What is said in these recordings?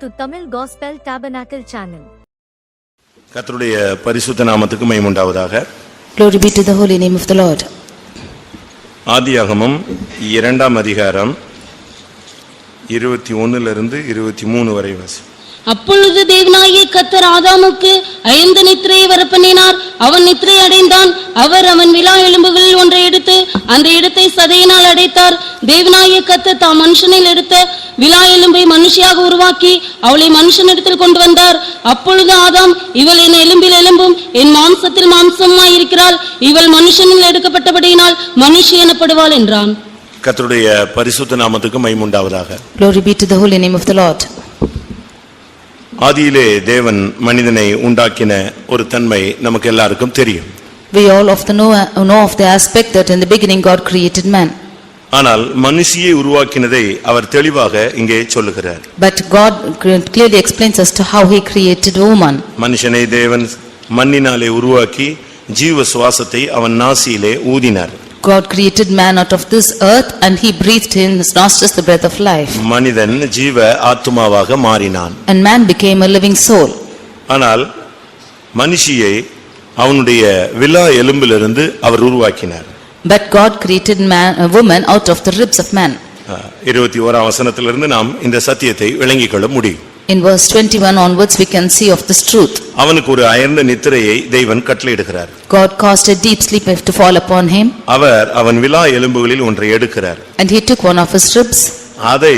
to Tamil Gospel Tabernacle channel. கர்த்தருடைய பரிசுத்த நாமத்துக்கு மகிமை உண்டாவதாக. Glory be to the holy name of the Lord. ஆதியாகமம் 2ஆம் அதிகாரம் 21 லிருந்து 23 வரை வாசி. அப்பொழுது தேவனாகிய கர்த்தர் ஆதாமுக்கு 5 நித்திரையை வரப்பண்ணினார். அவன் நித்திரை அடைந்தான். அவர் அவன் விலா எலும்புகளில் ஒன்றை எடுத்து அந்த இடத்தை சதையினால் அடைத்தார். தேவனாகிய கர்த்தர் தாம் மனுஷனில் எடுத்த விலா எலும்பை மனுஷியாக உருவாக்கி அவளை மனுஷனிடத்தில் கொண்டு வந்தார். அப்பொழுது ஆதாம், இவள் என் எலும்பில் எலும்பும் என் மாம்சத்தில் மாம்சமாய் இருக்கிறாள். இவள் மனுஷனில் எடுக்கப்பட்டபடியினால் மனுஷி எனப்படுவாள் என்றான். கர்த்தருடைய பரிசுத்த நாமத்துக்கு மகிமை உண்டாவதாக. Glory be to the holy name of the Lord. ஆதியிலே தேவன் மனிதனை உண்டாக்கின ஒரு தன்மை நமக்கு எல்லாருக்கும் தெரியும். We all often know of the aspect that in the beginning God created man. ஆனால் மனுஷியை உருவாக்கினதை அவர் தெளிவாக இங்கே சொல்லுகிறார். But God clearly explains as to how he created woman. மனுஷனை தேவன் மண்ணினாலே உருவாக்கி ஜீவ சுவாசத்தை அவன் நாசியிலே ஊதினார். God created man out of this earth and he breathed in his nostrils the breath of life. மனிதன் ஜீவ ஆத்துமாவாக மாறினான். And man became a living soul. ஆனால் மனுஷியை அவனுடைய விலா எலும்பிலிருந்து அவர் உருவாக்கினார். But God created a woman out of the ribs of man. 21ஆம் வசனத்திலிருந்து நாம் இந்த சத்தியத்தை விளங்கிக் கொள்ள முடியும். In verse 21 onwards we can see of this truth. அவனுக்கு ஒரு அயர்ந்த நித்திரையை தேவன் கட்டளையிடுகிறார். God caused a deep sleep to fall upon him. அவர் அவன் விலா எலும்புகளில் ஒன்றை எடுக்கிறார். And he took one of his ribs. அதை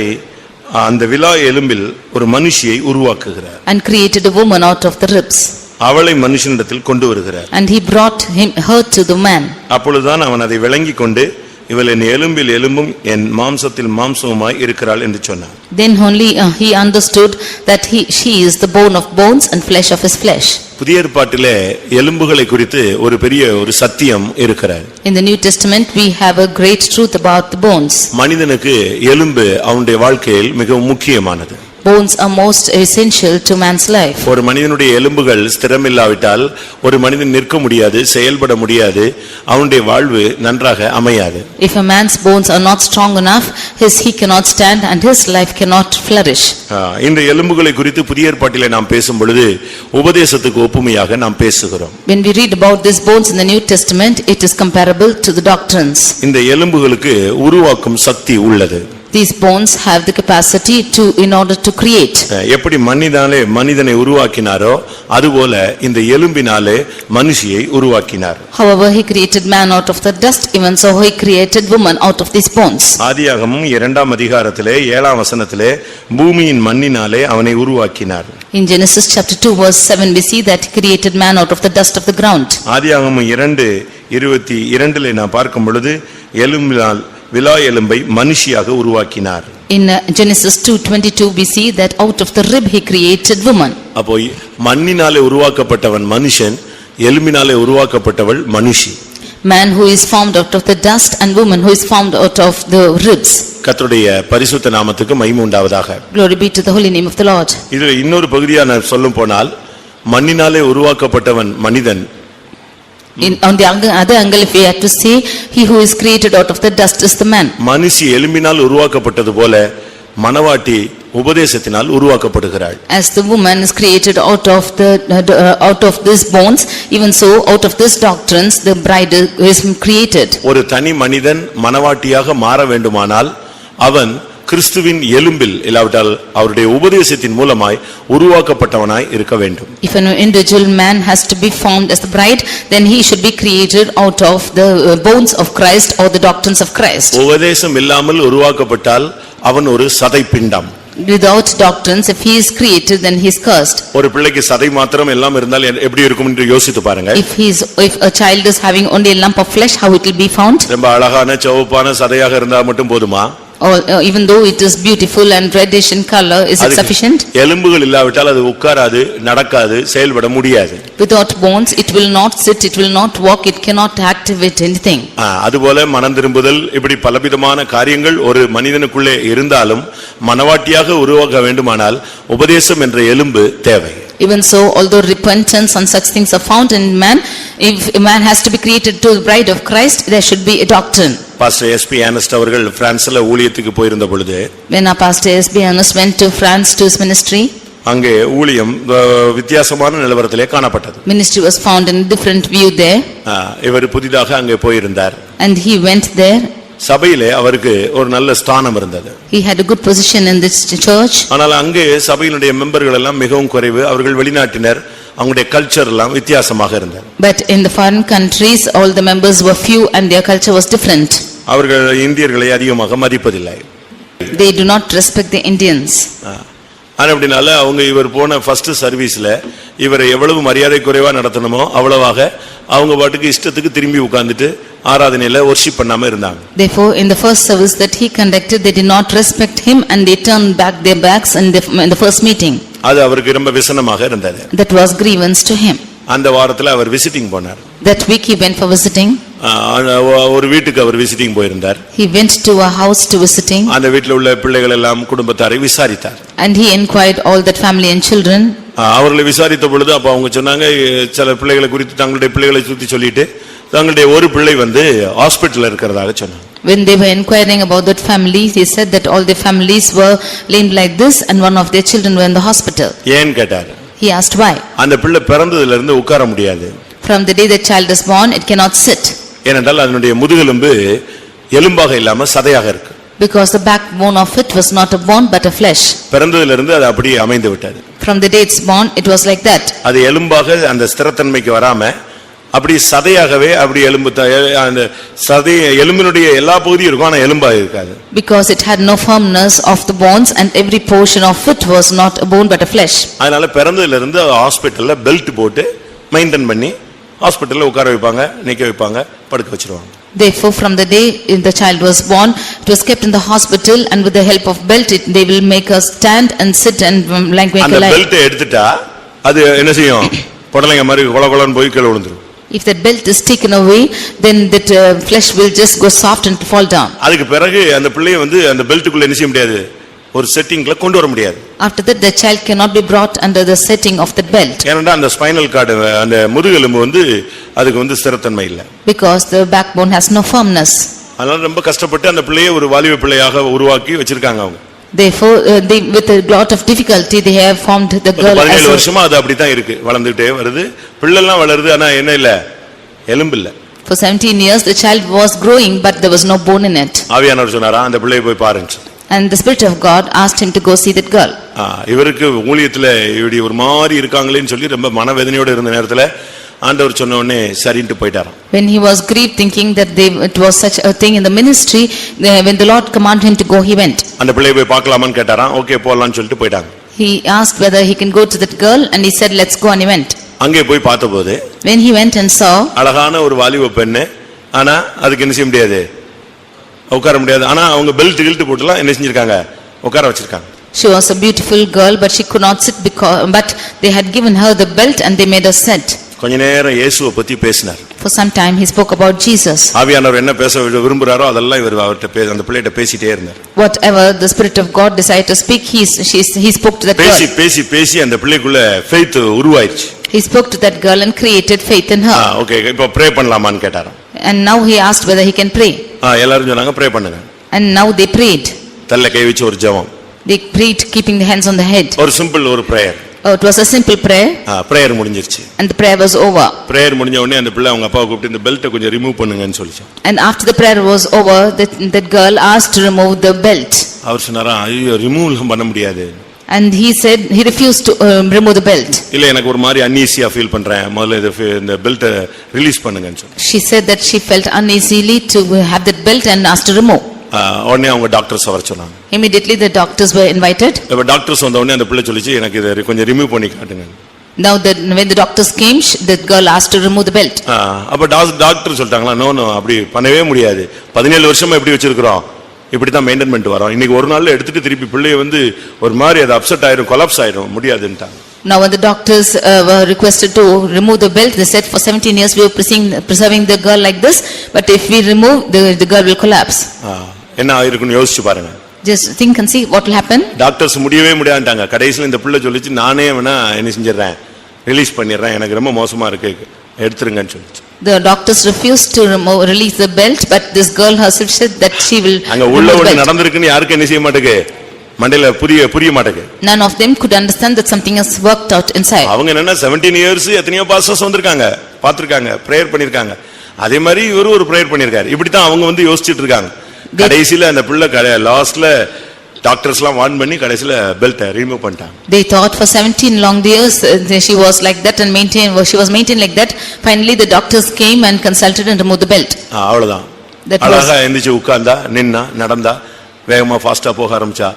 அந்த விலா எலும்பில் ஒரு மனுஷியை உருவாக்குகிறார். And created a woman out of the ribs. அவளை மனுஷனிடத்தில் கொண்டு வருகிறார். And he brought her to the man. அப்பொழுதுதான் அவன் அதை விளங்கிக் கொண்டு இவள் என் எலும்பில் எலும்பும் என் மாம்சத்தில் மாம்சமுமாய் இருக்கிறாள் என்று சொன்னார். Then only he understood that she is the bone of bones and flesh of his flesh. புதிய ஏற்பாட்டிலே எலும்புகளை குறித்து ஒரு பெரிய ஒரு சத்தியம் இருக்கிறது. In the New Testament we have a great truth about the bones. மனிதனுக்கு எலும்பு அவனுடைய வாழ்க்கையில் மிகவும் முக்கியமானது. Bones are most essential to man's life. ஒரு மனிதனுடைய எலும்புகள் ஸ்திரமில்லாவிட்டால் ஒரு மனிதன் நிற்க முடியாது, செயல்பட முடியாது, அவனுடைய வாழ்வு நன்றாக அமையாது. If a man's bones are not strong enough, he cannot stand and his life cannot flourish. இந்த எலும்புகளை குறித்து புதிய ஏற்பாட்டிலே நாம் பேசும் பொழுது உபதேசத்துக்கு ஒப்புமையாக நாம் பேசுகிறோம். When we read about these bones in the New Testament, it is comparable to the doctrines. இந்த எலும்புகளுக்கு உருவாக்கும் சக்தி உள்ளது. These bones have the capacity in order to create. எப்படி மனிதனை உருவாக்கினாரோ அதுபோல இந்த எலும்பினாலே மனுஷியை உருவாக்கினார். However he created man out of the dust, even so he created woman out of these bones. ஆதியாகமம் 2ஆம் அதிகாரத்திலே 7ஆம் வசனத்திலே பூமியின் மண்ணினாலே அவனை உருவாக்கினார். In Genesis chapter 2 verse 7 we see that he created man out of the dust of the ground. ஆதியாகமம் 2:22 நாம் பார்க்கும் பொழுது எலும்பினால் விலா எலும்பை மனுஷியாக உருவாக்கினார். In Genesis 2:22 we see that out of the rib he created woman. அப்போ மண்ணினாலே உருவாக்கப்பட்டவன் மனுஷன், எலும்பினாலே உருவாக்கப்பட்டவள் மனுஷி. Man who is formed out of the dust and woman who is formed out of the ribs. கர்த்தருடைய பரிசுத்த நாமத்துக்கு மகிமை உண்டாவதாக. Glory be to the holy name of the Lord. இது இன்னொரு பகுதியா நான் சொல்லும் போனால் மண்ணினாலே உருவாக்கப்பட்டவன் மனிதன். On the other angle if we have to say, he who is created out of the dust is the man. மனுஷி எலும்பினால் உருவாக்கப்பட்டது போல மணவாட்டி உபதேசத்தினால் உருவாக்கப்படுகிறாள். As the woman is created out of these bones, even so out of these doctrines the bride is created. ஒரு தனி மனிதன் மணவாட்டியாக மாற வேண்டுமானால் அவன் கிறிஸ்துவின் எலும்பில் இல்லாவிட்டால் அவருடைய உபதேசத்தின் மூலமாய் உருவாக்கப்பட்டவனாய் இருக்க வேண்டும். If an individual man has to be formed as the bride, then he should be created out of the bones of Christ or the doctrines of Christ. உபதேசம் இல்லாமல் உருவாக்கப்பட்டால் அவன் ஒரு சதை பிண்டம். Without doctrines, if he is created, then he is cursed. ஒரு பிள்ளைக்கு சதை மாத்திரம் எல்லாம் இருந்தால் எப்படி இருக்கும் என்று யோசித்து பாருங்க. If a child is having only a lump of flesh, how it will be found? ரொம்ப அழகான சிவப்பான சதையாக இருந்தால் மட்டும் போதுமா? Or even though it is beautiful and reddish in color, is it sufficient? எலும்புகள் இல்லாவிட்டால் அது உட்காராது, நடக்காது, செயல்பட முடியாது. Without bones it will not sit, it will not walk, it cannot activate anything. அதுபோல மனம் திரும்புதல் இப்படி பலவிதமான காரியங்கள் ஒரு மனிதனுக்குள்ளே இருந்தாலும் மனவாட்டியாக உருவாக வேண்டுமானால் உபதேசம் என்ற எலும்பு தேவை. Even so, although repentance and such things are found in man, if a man has to be created to the bride of Christ, there should be a doctrine. Pastor SP honest அவர்கள் பிரான்ஸ்ல ஊழியத்துக்கு போயிருந்த பொழுது When our pastor S.B. Ernest went to France to his ministry, அங்கே ஊழியம் வித்தியாசமான நிலவரத்திலே காணப்பட்டது. ministry was found in a different view there, இவர் புதிதாக அங்கே போயிருந்தார். and he went there. சபையிலே அவருக்கு ஒரு நல்ல ஸ்தானம் இருந்தது. He had a good position in this church. ஆனால் அங்கே சபையினுடைய மெம்பர்கள் எல்லாம் மிகவும் குறைவு. அவர்கள் வெளிநாட்டினர். அவங்களுடைய கல்ச்சர் எல்லாம் வித்தியாசமாக இருந்தது. But in the foreign countries, all the members were few and their culture was different. அவர்கள் இந்தியர்களை அதிகமாக மதிப்பதில்லை. They do not respect the Indians. அப்படினால அவங்க இவர் போன ஃபர்ஸ்ட் சர்வீஸ்ல இவரை எவ்வளவு மரியாதை குறைவா நடத்தணுமோ அவ்வளவாக அவங்க பாட்டுக்கு இஷ்டத்துக்கு திரும்பி உட்கார்ந்துட்டு ஆராதனையில வொர்ஷிப் பண்ணாம இருந்தாங்க. Therefore, in the first service that he conducted, they did not respect him and they turned back their backs in the first meeting. அது அவருக்கு ரொம்ப விசனமாக இருந்தது. That was grievance to him. அந்த வாரத்துல அவர் விசிட்டிங் போனார். That week he went for visiting. ஒரு வீட்டுக்கு அவர் visiting போயிருந்தார். He went to a house to visiting. அந்த வீட்ல உள்ள பிள்ளைகள் எல்லாம் குடும்பத்தாரை விசாரித்தார். And he inquired all that family and children. அவர்களை விசாரித்த பொழுது அப்ப அவங்க சொன்னாங்க சில பிள்ளைகளை குறித்து தங்களுடைய பிள்ளைகளை சுத்தி சொல்லிட்டு தங்களுடைய ஒரு பிள்ளை ஹாஸ்பிடல்ல இருக்கிறதாக சொன்னாங்க. When they were inquiring about that family, they said that all their families were laid like this and one of their children were in the hospital. ஏன் கேட்டார். He asked why. அந்த பிள்ளை பிறந்ததிலிருந்து இருந்து உட்கார முடியாது. From the day the child is born, it cannot sit. ஏனென்றால் அதனுடைய முதுகெலும்பு எலும்பாக இல்லாம சதையாக இருக்கு. Because the backbone of it was not a bone but a flesh. பிறந்ததிலிருந்து அது அப்படியே அமைந்து விட்டது. From the day it's born, it was like that. அது எலும்பாக அந்த ஸ்திரத்தன்மைக்கு வராம அப்படி சதையாகவே அப்படி எலும்பு அந்த சதை எலும்பினுடைய எல்லா பகுதியும் இருக்கும் ஆனா எலும்பாக இருக்காது. Because it had no firmness of the bones and every portion of it was not a bone but a flesh. அதனால பிறந்ததிலிருந்து ஹாஸ்பிடல்ல பெல்ட் போட்டு மெயின்டைன் பண்ணி ஹாஸ்பிடல்ல உட்கார வைப்பாங்க, நிக்க வைப்பாங்க, படுக்க வச்சிருவாங்க. Therefore, from the day the child was born, it was kept in the hospital and with the help of belt, they will make us stand and sit and like make அந்த a lie. Belt எடுத்துட்டா அது என்ன செய்யும்? பொடலங்க மாதிரி கொலகொலன்னு போய் கீழ விழுந்துரும். If that belt is taken away, then that flesh will just go soft and fall down. அதுக்கு பிறகு அந்த பிள்ளையை அந்த பெல்ட்டுக்குள்ள என்ன செய்ய முடியாது? ஒரு செட்டிங்ல கொண்டு வர முடியாது. After that, the child cannot be brought under the setting of that belt. ஏனென்றா அந்த ஸ்பைனல் கார்டு அந்த முதுகெலும்பு அதுக்கு ஸ்திரத்தன்மை இல்ல. Because the backbone has no firmness. அதனால ரொம்ப கஷ்டப்பட்டு அந்த பிள்ளையை ஒரு வாலிப பிள்ளையாக உருவாக்கி வச்சிருக்காங்க அவங்க. Therefore, with a lot of difficulty, they have formed the girl as 17 வருஷமா அது அப்படித்தான் இருக்கு. வளர்ந்துட்டே வருது. பிள்ளைலாம் வளருது ஆனா என்ன இல்ல? எலும்பு இல்ல. For 17 years, the child was growing, but there was no bone in it. ஆவியானவர் சொன்னாரா அந்த பிள்ளையை போய் பாருங்க. And the Spirit of God asked him to go see that girl. இவருக்கு ஊழியத்துல இப்படி ஒரு மாதிரி இருக்காங்களேன்னு சொல்லி ரொம்ப மனவேதனையோட இருந்த நேரத்துல ஆண்டவர் சொன்ன உடனே சரின்னு போயிட்டாராம். When he was grieved thinking that it was such a thing in the ministry, when the Lord commanded him to go, he went. அந்த பிள்ளையை போய் பார்க்கலாமான்னு கேட்டாராம். ஓகே போலாம்னு சொல்லிட்டு போயிட்டாங்க. He asked whether he can go to that girl and he said let's go and he went. அங்கே போய் பார்த்தபோது When he went and saw அழகான ஒரு வாலிப பெண்ணு, ஆனா அதுக்கு என்ன செய்ய முடியாது? உட்கார முடியாது. ஆனா அவங்க பெல்ட் கில்ட் போட்டுலாம் என்ன செஞ்சிருக்காங்க? உட்கார வச்சிருக்காங்க. she was a beautiful girl but she could not sit but they had given her the belt and they made her sit. கொஞ்ச நேரம் இயேசுவை பத்தி பேசினார். For some time he spoke about Jesus. ஆவியானவர் என்ன பேச விரும்புறாரோ அதெல்லாம் இவர் அவர்ட்ட அந்த பிள்ளைகிட்ட பேசிட்டே இருந்தார். Whatever the Spirit of God decided to speak, he spoke to that girl. பேசி அந்த பிள்ளைக்குள்ள faith உருவாயிடுச்சு. He spoke to that girl and created faith in her. Okay இப்போ ப்ரே பண்ணலாமான்னு கேட்டாராம். And now he asked whether he can pray. எல்லாரும் சொன்னாங்க pray பண்ணுங்க. And now they prayed. தல்ல கை வச்சு ஒரு ஜெபம். They prayed keeping the hands on the head. ஒரு சிம்பிள் ஒரு prayer. It was a simple prayer. Prayer முடிஞ்சிருச்சு. And the prayer was over. Prayer முடிஞ்ச உடனே அந்த பிள்ளை அவங்க அப்பாவை கூப்பிட்டு இந்த பெல்ட்டை கொஞ்சம் ரிமூவ் பண்ணுங்கன்னு சொல்லிச்சு. And after the prayer was over, that girl asked to remove the belt. அவர் சொன்னாரா ஐயோ ரிமூவ் பண்ண முடியாது. And he said he refused to remove the belt. இல்ல எனக்கு ஒரு மாதிரி அன்ஈசியா ஃபீல் பண்றேன். முதல்ல இந்த பெல்ட்டை ரிலீஸ் பண்ணுங்கன்னு சொன்னாங்க. She said that she felt uneasily to have that belt and asked to remove. உடனே அவங்க டாக்டர்ஸ் வர சொன்னாங்க. Immediately the doctors were invited. இப்ப டாக்டர்ஸ் வந்த உடனே அந்த பிள்ளை சொல்லிச்சு எனக்கு இத கொஞ்சம் ரிமூவ் பண்ணி காட்டுங்க. Now when the doctors came, the girl asked to remove the belt. அப்ப டாக்டர் சொல்லிட்டாங்களா நோ அப்படி பண்ணவே முடியாது. 17 வருஷமா எப்படி வச்சிருக்கோம் இப்படி தான் மெயின்டைன் பண்ணிட்டு வரோம். இன்னைக்கு ஒரு நாள்ல எடுத்துட்டு திருப்பி பிள்ளையை ஒரு மாதிரி அது அப்செட் ஆயிரும் கொலாப்ஸ் ஆயிரும் முடியாதுன்ட்டாங்க. Now when the doctors were requested to remove the belt, they said for 17 years we were preserving the girl like this, but if we remove the girl will collapse. என்ன ஆயிருக்குன்னு யோசிச்சு பாருங்க. Just think and see what will happen. Doctors முடியவே முடியாதுட்டாங்க. கடைசில இந்த பிள்ளை சொல்லிச்சு நானே வேணா என்ன செஞ்சிரறேன் ரிலீஸ் பண்ணிடுறேன் எனக்கு ரொம்ப மோசமா இருக்கு எடுத்துருங்கன்னு சொல்லிச்சு. The doctors refused to release the belt, but this girl herself said that she will அங்க உள்ள remove the ஒண்ணு belt. நடந்திருக்குன்னு யாருக்கு என்ன செய்ய மாட்டேங்க, மண்டையில புரிய மாட்டேங்க. None of them could understand that something has worked out inside. அவங்க என்னன்னா 17 years எத்தனையோ பாஸ்டர்ஸ் வந்திருக்காங்க, பார்த்திருக்காங்க, பிரேயர் பண்ணிருக்காங்க. அதே மாதிரி இவரு ஒரு பிரேயர் பண்ணிருக்காரு. இப்படித்தான் அவங்க வந்து யோசிச்சுட்டு இருக்காங்க. கடைசியில அந்த பிள்ளை லாஸ்ட்ல டாக்டர்ஸ்லாம் வார்ன் பண்ணி கடைசியில பெல்ட்டை ரிமூவ் பண்ணிட்டாங்க. They thought for 17 long years she was like that and she was maintained like that. Finally the doctors came and consulted and removed the belt. அவ்வளவுதான். That was- அழகா எந்திரிச்சு உட்கார்ந்தா, நின்னா, நடந்தா, வேகமா ஃபாஸ்டா போக ஆரம்பிச்சா.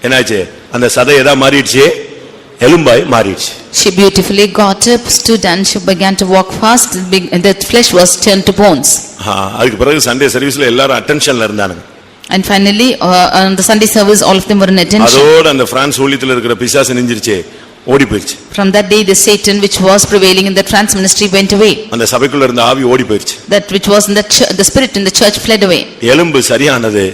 என்னாச்சு? அந்த சதை எதா மாறிடுச்சு, எலும்பாய் மாறிடுச்சு. She beautifully got up, stood and she began to walk fast. The flesh was turned to bones. அதுக்கு பிறகு சண்டே சர்வீஸ்ல எல்லாரும் அட்டென்ஷன்ல இருந்தானுங்க. And finally on the Sunday service all of them were in attention. அதோட அந்த பிரான்ஸ் ஊழியத்துல இருக்கிற பிசாசு நெஞ்சிருச்சு, ஓடி போயிடுச்சு. From that day the Satan which was prevailing in the trans ministry went away. அந்த சபைக்குள்ள இருந்த ஆவி ஓடி போயிடுச்சு. That which was in the spirit in the church fled away. எலும்பு சரியானது,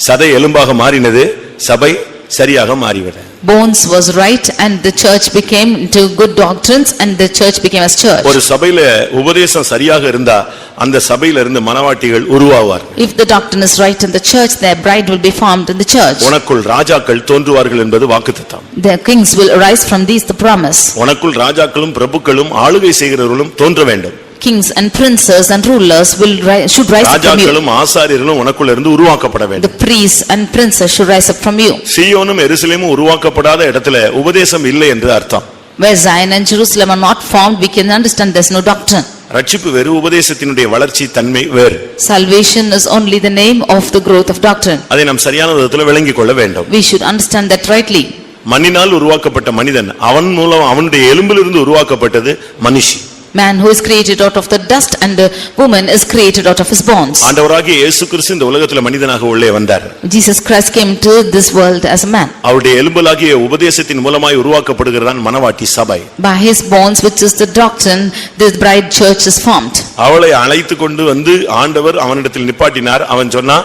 சதை எலும்பாக மாறினது, சபை சரியாக மாறிவிட்டது. Bones was right and the church became into good doctrines and the church became as church. ஒரு சபையில உபதேசம் சரியாக இருந்தா அந்த சபையில இருந்து மனவாட்டிகள் உருவாவார். If the doctrine is right in the church, their bride will be formed in the church. உனக்குள் ராஜாக்கள் தோன்றுவார்கள் என்பது வாக்குத்தத்தம். Their kings will arise from these, the promise. உனக்குள் ராஜாக்களும் பிரபுக்களும் ஆளுகை செய்கிறவர்களும் தோன்ற வேண்டும். Kings and princes and rulers should rise up from you. ராஜாக்களும் ஆசாரியர்களும் உனக்குள்ள இருந்து உருவாக்கப்பட The வேண்டும். priests and princes should rise up from you. சீயோனும் எருசலேமும் உருவாக்கப்படாத இடத்துல உபதேசம் இல்லை என்று அர்த்தம். Where Zion and Jerusalem are not formed, we can understand there's no doctrine. ரட்சிப்பு வேறு, உபதேசத்தினுடைய வளர்ச்சி தன்மை வேறு. Salvation is only the name of the growth of doctrine. அதை நாம் சரியான விதத்தில் விளங்கிக் கொள்ள வேண்டும். We should understand that rightly. மண்ணினால் உருவாக்கப்பட்ட மனிதன், அவன் மூலம் அவனுடைய எலும்பிலிருந்து உருவாக்கப்பட்டது மனுஷி. Man who is created out of the dust and the woman is created out of his bones. ஆண்டவராகிய இயேசு கிறிஸ்து இந்த உலகத்துல மனிதனாக உள்ளே வந்தார். Jesus Christ came to this world as a man. அவருடைய எலும்பலாகிய உபதேசத்தின் மூலமாய் உருவாக்கப்படுகிறதான் மனவாட்டி சபை. By his bones, which is the doctrine, the bride church is formed. அவளை அழைத்து கொண்டு வந்து ஆண்டவர் அவனிடத்தில் நிப்பாட்டினார். அவன் சொன்னா,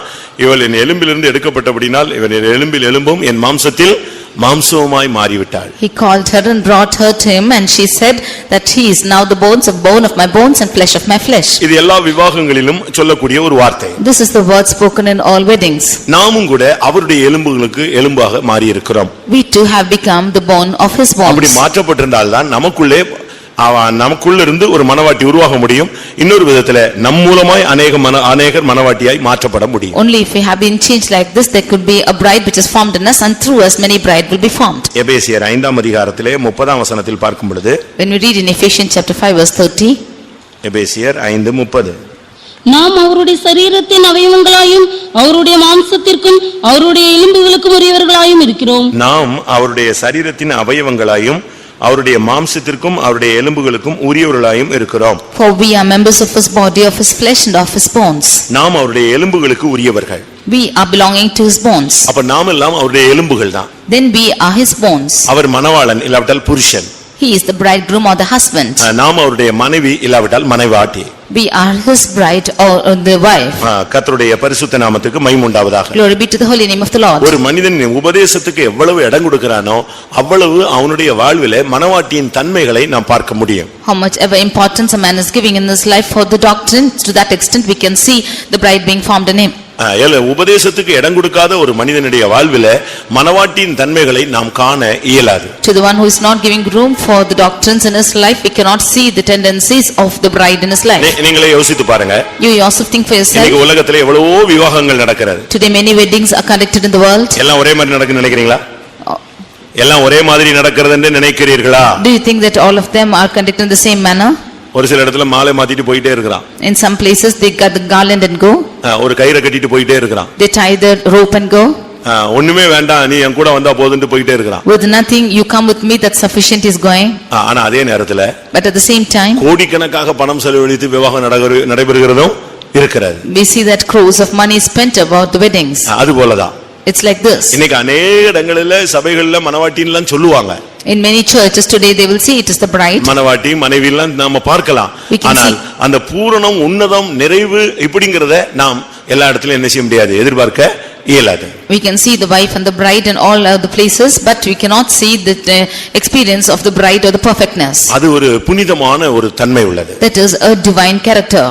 இவள் என் எலும்பிலிருந்து எடுக்கப்பட்டபடினால் இவன் என் எலும்பில் எலும்பும் என் மாம்சத்தில் மாம்சமாய் மாறிவிட்டாள். He called her and brought her to him and she said that he is now the bones of bone of my bones and flesh of my flesh. இது எல்லா விவாகங்களிலும் சொல்லக்கூடிய ஒரு வார்த்தை. This is the word spoken in all weddings. நாமும் கூட அவருடைய எலும்புகளுக்கு எலும்பாக மாறி இருக்கிறோம். We too have become the bone of his அப்படி bones. மாற்றப்பட்டிருந்தால் தான் நமக்குள்ள இருந்து ஒரு மனவாட்டி உருவாக முடியும். இன்னொரு விதத்துல நம் மூலமாய் அநேகர் மனவாட்டியாய் மாற்றப்பட முடியும். Only if we have been changed like this, there could be a bride which is formed in us and through us many bride will be formed. எபேசியர் 5ஆம் அதிகாரத்திலே 30ஆம் வசனத்தில் பார்க்கும் பொழுது, When we read in Ephesians chapter 5 verse 30, எபேசியர் 5:30, நாம் அவருடைய சரீரத்தின் அவயவங்களாயும் அவருடைய மாம்சத்திற்கும் அவருடைய எலும்புகளுக்கும் உரியவர்களாயும் இருக்கிறோம். நாம் அவருடைய சரீரத்தின் அவயவங்களாயும் அவருடைய மாம்சத்திற்கும் அவருடைய எலும்புகளுக்கும் உரியவர்களாயும் இருக்கிறோம். for we are members of his body, of his flesh and of his bones. நாம் அவருடைய எலும்புகளுக்கு உரியவர்கள். We are belonging to his bones. அப்ப நாம் எல்லாம் அவருடைய எலும்புகள் தான். Then we are his bones. அவர் மணவாளன் இல்லாவிட்டால் புருஷன். He is the bridegroom or the husband. நாம் அவருடைய மனைவி இல்லாவிட்டால் மனைவாட்டி. We are his bride or the wife. கர்த்தருடைய பரிசுத்த நாமத்துக்கு மகிமை உண்டாவதாக. Glory be to the holy name of the Lord. ஒரு மனிதன் உபதேசத்துக்கு எவ்வளவு இடம் கொடுக்கிறானோ அவ்வளவு அவனுடைய வாழ்விலே மனவாட்டியின் தன்மைகளை நாம் பார்க்க முடியும். How much ever importance a man is giving in his life for the doctrine, to that extent we can see the bride being formed in him. உபதேசத்துக்கு இடம் கொடுக்காத ஒரு மனிதனுடைய வாழ்வில மனவாட்டியின் தன்மைகளை நாம் காண இயலாது. To the one who is not giving room for the doctrines in his life, we cannot see the tendencies of the bride in his life. நீங்களே யோசித்து பாருங்க. You yourself think for yourself. இன்னைக்கு உலகத்திலே எவ்வளவோ விவாகங்கள் நடக்கிறது. Today many weddings are conducted in the world. எல்லாம் ஒரே மாதிரி நடக்குன்னு நினைக்கிறீங்களா? எல்லாம் ஒரே மாதிரி நடக்கிறது என்று நினைக்கிறீர்களா? Do you think that all of them are conducted in the same manner? ஒரு சில இடத்துல மாலை மாத்திட்டு போயிட்டே இருக்கான். In some places they cut the garland and go. ஒரு கயிறை கட்டிட்டு போயிட்டே இருக்கான். They tie the rope and go. ஒண்ணுமே வேண்டாம், நீ என் கூட வந்தா போதும்னு போயிட்டே இருக்கான். With nothing, you come with me, that's sufficient, is going. ஆனா அதே நேரத்துல But at the same time, கோடிக்கணக்காக பணம் செலவழித்து விவாகம் நடைபெறுகிறதும் இருக்கிறது. we see that crores of money spent about the weddings. அது போலதான். It's like this. இன்னைக்கு அநேக இடங்களில சபைகள்ல மனவாட்டின்லாம் சொல்லுவாங்க. In many churches today they will say it is the bride. மனவாட்டி மனைவிலாம் நாம பார்க்கலாம். ஆனால் அந்த பூரணம், உன்னதம், நிறைவு இப்படிங்கறத நாம் எல்லா இடத்துலயும் என்ன செய்ய முடியாது, எதிர்பார்க்க இயலாது. We can see the wife and the bride and all other places, but we cannot see the experience of the bride or the perfectness. அது ஒரு புனிதமான ஒரு தன்மை உள்ளது. That is a divine character.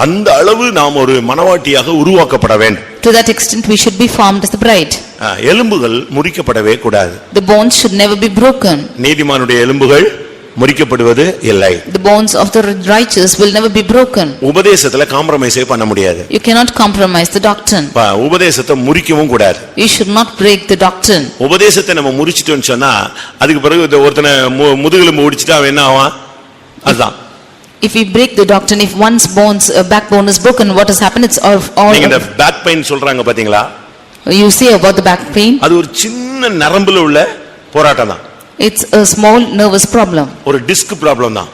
அந்த அளவு நாம் ஒரு மணவாட்டியாக உருவாக்கப்பட வேண்டும். To that extent we should be formed as the bride. எலும்புகள் முறிக்கப்படவே கூடாது. The bones should never be broken. நீதிமானுடைய எலும்புகள் முறிக்கப்படுவது இல்லை. The bones of the righteous will never be broken. உபதேசத்துல காம்ப்ரமைஸே பண்ண முடியாது. You cannot compromise the doctrine. உபதேசத்தை முறிக்கவும் கூடாது. You should not break the doctrine. உபதேசத்தை நம்ம முறிச்சிட்டோம்னு சொன்னா அதுக்கு பிறகு ஒருத்தனை முதுகெலும்பு ஒடிச்சிட்டா அவன் என்ன ஆவான்? அதுதான். If we break the doctrine, if one's bones backbone is broken, what has happened? It's all நீங்க இந்த பேக் பெயின் சொல்றாங்க பாத்தீங்களா? You say about the back pain. அது ஒரு சின்ன நரம்புல உள்ள போராட்டம் தான். It's a small nervous problem. ஒரு டிஸ்க் ப்ராப்ளம் தான்.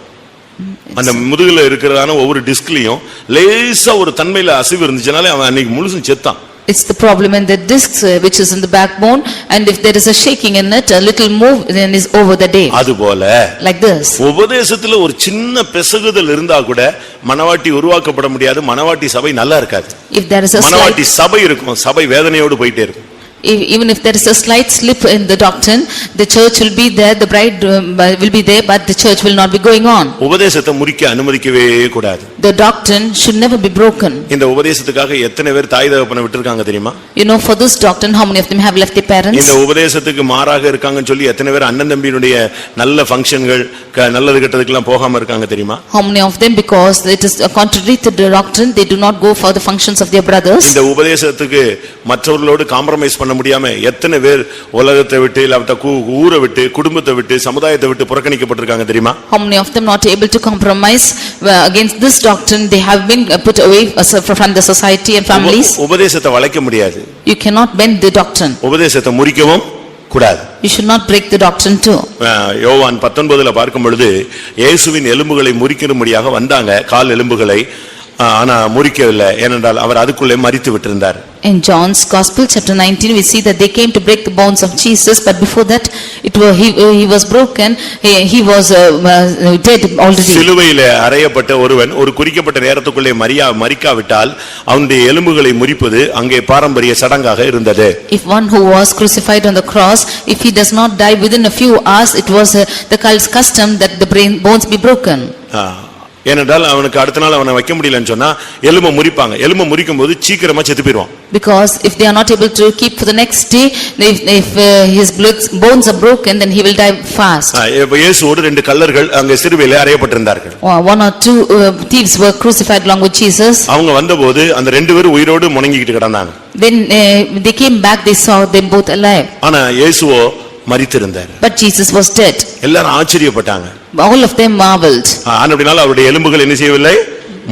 அந்த முதுகுல இருக்கிறதான ஒவ்வொரு டிஸ்க்லயும் லேசா ஒரு தன்மையில அசைவு இருந்துச்சுனாலே அவன் அன்னைக்கு முழுசும் செத்தான். It's the problem in the disc which is in the backbone, and if there is a shaking in it, a little move, then is over the day. அதுபோல Like this. உபதேசத்துல ஒரு சின்ன பெசகுதல் இருந்தா கூட மணவாட்டி உருவாக்கப்பட முடியாது. மணவாட்டி சபை நல்லா இருக்காது. If there is a மணவாட்டி சபை இருக்கும், சபை வேதனையோடு போயிட்டே இருக்கும். Even if there is a slight slip in the doctrine, the church will be there, the bride will be there, but the church will not be going on. உபதேசத்தை முறிக்க அனுமதிக்கவே கூடாது. The doctrine should never be broken. இந்த உபதேசத்துக்காக எத்தனை பேர் தாய் தகப்பனை விட்டுருக்காங்க தெரியுமா? You know, for this doctrine, how many of them have left their parents? இந்த உபதேசத்துக்கு மாறாக இருக்காங்கன்னு சொல்லி எத்தனை பேர் அண்ணன் தம்பியினுடைய நல்ல ஃபங்க்ஷன்கள் நல்லது கெட்டதுக்கெல்லாம் போகாம இருக்காங்க தெரியுமா? How many of them, because it is contrary to the doctrine, they do not go for the functions of their brothers? இந்த உபதேசத்துக்கு மற்றவர்களோடு காம்ப்ரமைஸ் பண்ண முடியாம எத்தனை பேர் உலகத்தை விட்டு இல்லாவிட்டா ஊரை விட்டு குடும்பத்தை விட்டு சமுதாயத்தை விட்டு புறக்கணிக்கப்பட்டிருக்காங்க தெரியுமா? How many of them not able to compromise against this doctrine? They have been put away from the society and families. உபதேசத்தை வளைக்க முடியாது. You cannot bend the doctrine. உபதேசத்தை முறிக்கவும் கூடாது. You should not break the doctrine too. யோவான் 19ல பார்க்கும் பொழுது இயேசுவின் எலும்புகளை முறிக்கும்படியாக வந்தாங்க, கால் எலும்புகளை. ஆனா முறிக்கவில்லை, ஏனென்றால் அவர் அதுக்குள்ளே மரித்து விட்டிருந்தார். In John's Gospel chapter 19 we see that they came to break the bones of Jesus, but before that he was broken, he was dead already. சிலுவையிலே அறையப்பட்ட ஒருவன் ஒரு குறிக்கப்பட்ட நேரத்துக்குள்ளே மரிக்காவிட்டால் அவனுடைய எலும்புகளை முறிப்பது அங்கே பாரம்பரிய சடங்காக இருந்தது. If one who was crucified on the cross, if he does not die within a few hours, it was the custom that the bones be broken. ஏனென்றால் அவனுக்கு அடுத்த நாள் அவனை வைக்க முடியலன்னு சொன்னா எலும்பை முறிப்பாங்க. எலும்பை முறிக்கும் போது சீக்கிரமா செத்து போயிடுவான். Because if they are not able to keep for the next day, if his bones are broken, then he will die fast. இயேசுவோடு ரெண்டு கள்ளர்கள் அங்கே சிலுவையிலே அறையப்பட்டிருந்தார்கள். One or two thieves were crucified along with Jesus. அவங்க வந்தபோது அந்த ரெண்டு பேரும் உயிரோடு முணங்கிக்கிட்டு கிடந்தாங்க. Then they came back, they saw them both alive. ஆனா இயேசுவோ மரித்திருந்தார். But Jesus was dead. எல்லாரும் ஆச்சரியப்பட்டாங்க. All of them marveled. ஆனபடியால் அவருடைய எலும்புகள் என்ன செய்யவில்லை?